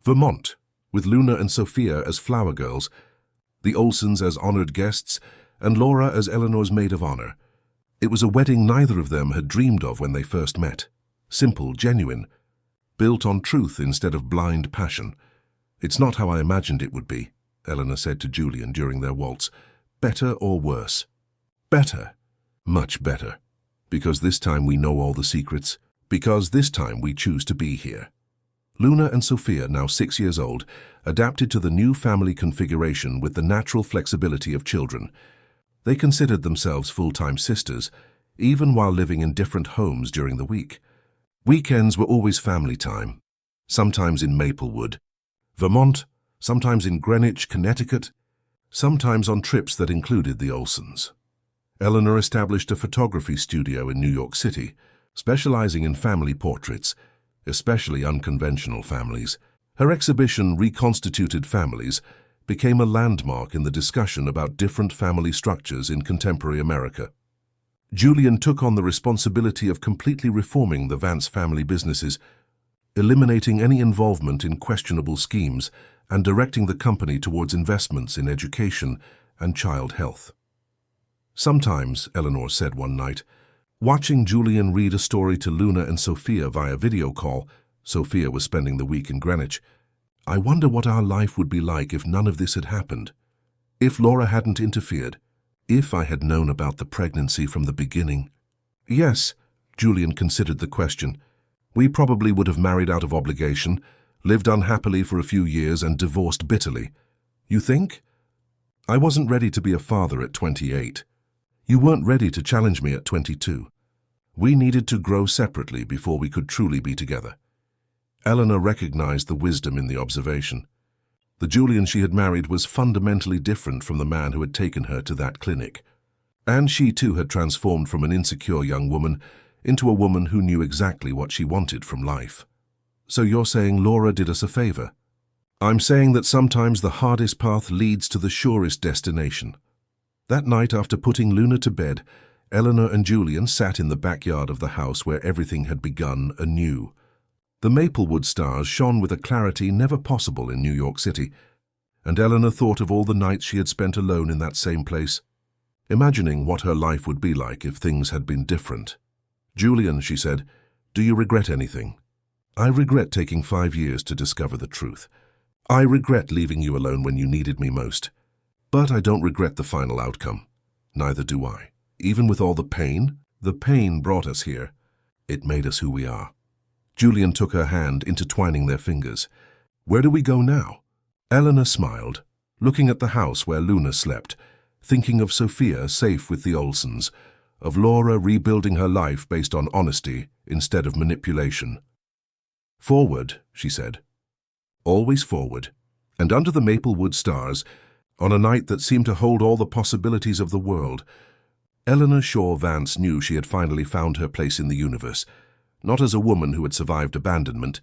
Vermont, with Luna and Sophia as flower girls, the Olsons as honored guests, and Laura as Eleanor's maid of honor. It was a wedding neither of them had dreamed of when they first met. Simple, genuine, built on truth instead of blind passion. "It's not how I imagined it would be," Eleanor said to Julian during their waltz. "Better or worse?" "Better. Much better. Because this time we know all the secrets. Because this time we choose to be here." Luna and Sophia, now 6 years old, adapted to the new family configuration with the natural flexibility of children. They considered themselves full-time sisters, even while living in different homes during the week. Weekends were always family time, sometimes in Maplewood, Vermont, sometimes in Greenwich, Connecticut, sometimes on trips that included the Olsons. Eleanor established a photography studio in New York City, specializing in family portraits, especially unconventional families. Her exhibition, Reconstituted Families, became a landmark in the discussion about different family structures in contemporary America. Julian took on the responsibility of completely reforming the Vance family businesses, eliminating any involvement in questionable schemes and directing the company towards investments in education and child health. "Sometimes," Eleanor said one night, watching Julian read a story to Luna and Sophia via video call, Sophia was spending the week in Greenwich, "I wonder what our life would be like if none of this had happened. If Laura hadn't interfered. If I had known about the pregnancy from the beginning." "Yes," Julian considered the question. "We probably would have married out of obligation, lived unhappily for a few years and divorced bitterly. You think? I wasn't ready to be a father at 28. You weren't ready to challenge me at 22. We needed to grow separately before we could truly be together." Eleanor recognized the wisdom in the observation. The Julian she had married was fundamentally different from the man who had taken her to that clinic. And she too had transformed from an insecure young woman into a woman who knew exactly what she wanted from life. "So you're saying Laura did us a favor?" "I'm saying that sometimes the hardest path leads to the surest destination." That night, after putting Luna to bed, Eleanor and Julian sat in the backyard of the house where everything had begun anew. The Maplewood stars shone with a clarity never possible in New York City, and Eleanor thought of all the nights she had spent alone in that same place, imagining what her life would be like if things had been different. "Julian," she said, "do you regret anything?" "I regret taking 5 years to discover the truth. I regret leaving you alone when you needed me most. But I don't regret the final outcome. Neither do I. Even with all the pain brought us here. It made us who we are." Julian took her hand, intertwining their fingers. "Where do we go now?" Eleanor smiled, looking at the house where Luna slept, thinking of Sophia safe with the Olsons, of Laura rebuilding her life based on honesty instead of manipulation. "Forward," she said. "Always forward." And under the Maplewood stars, on a night that seemed to hold all the possibilities of the world, Eleanor Shaw Vance knew she had finally found her place in the universe, not as a woman who had survived abandonment,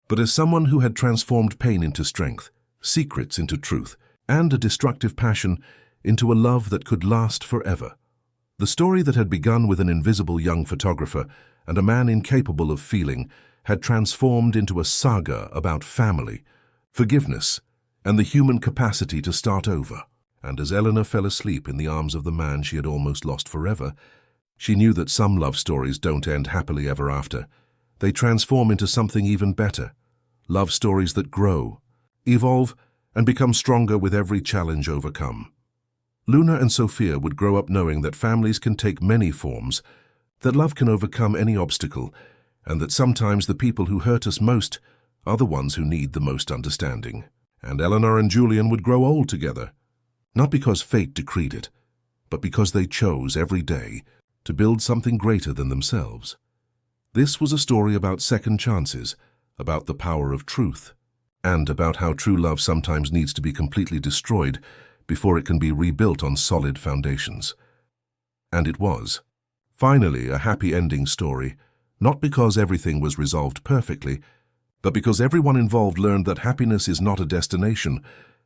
but as someone who had transformed pain into strength, secrets into truth, and a destructive passion into a love that could last forever. The story that had begun with an invisible young photographer and a man incapable of feeling had transformed into a saga about family, forgiveness, and the human capacity to start over. And as Eleanor fell asleep in the arms of the man she had almost lost forever, she knew that some love stories don't end happily ever after. They transform into something even better. Love stories that grow, evolve, and become stronger with every challenge overcome. Luna and Sophia would grow up knowing that families can take many forms, that love can overcome any obstacle, and that sometimes the people who hurt us most are the ones who need the most understanding. And Eleanor and Julian would grow old together, not because fate decreed it, but because they chose every day to build something greater than themselves. This was a story about second chances, about the power of truth, and about how true love sometimes needs to be completely destroyed before it can be rebuilt on solid foundations. And it was. Finally, a happy ending story, not because everything was resolved perfectly, but because everyone involved learned that happiness is not a destination,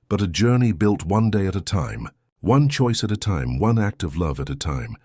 but a journey built one day at a time, one choice at a time, one act of love at a time.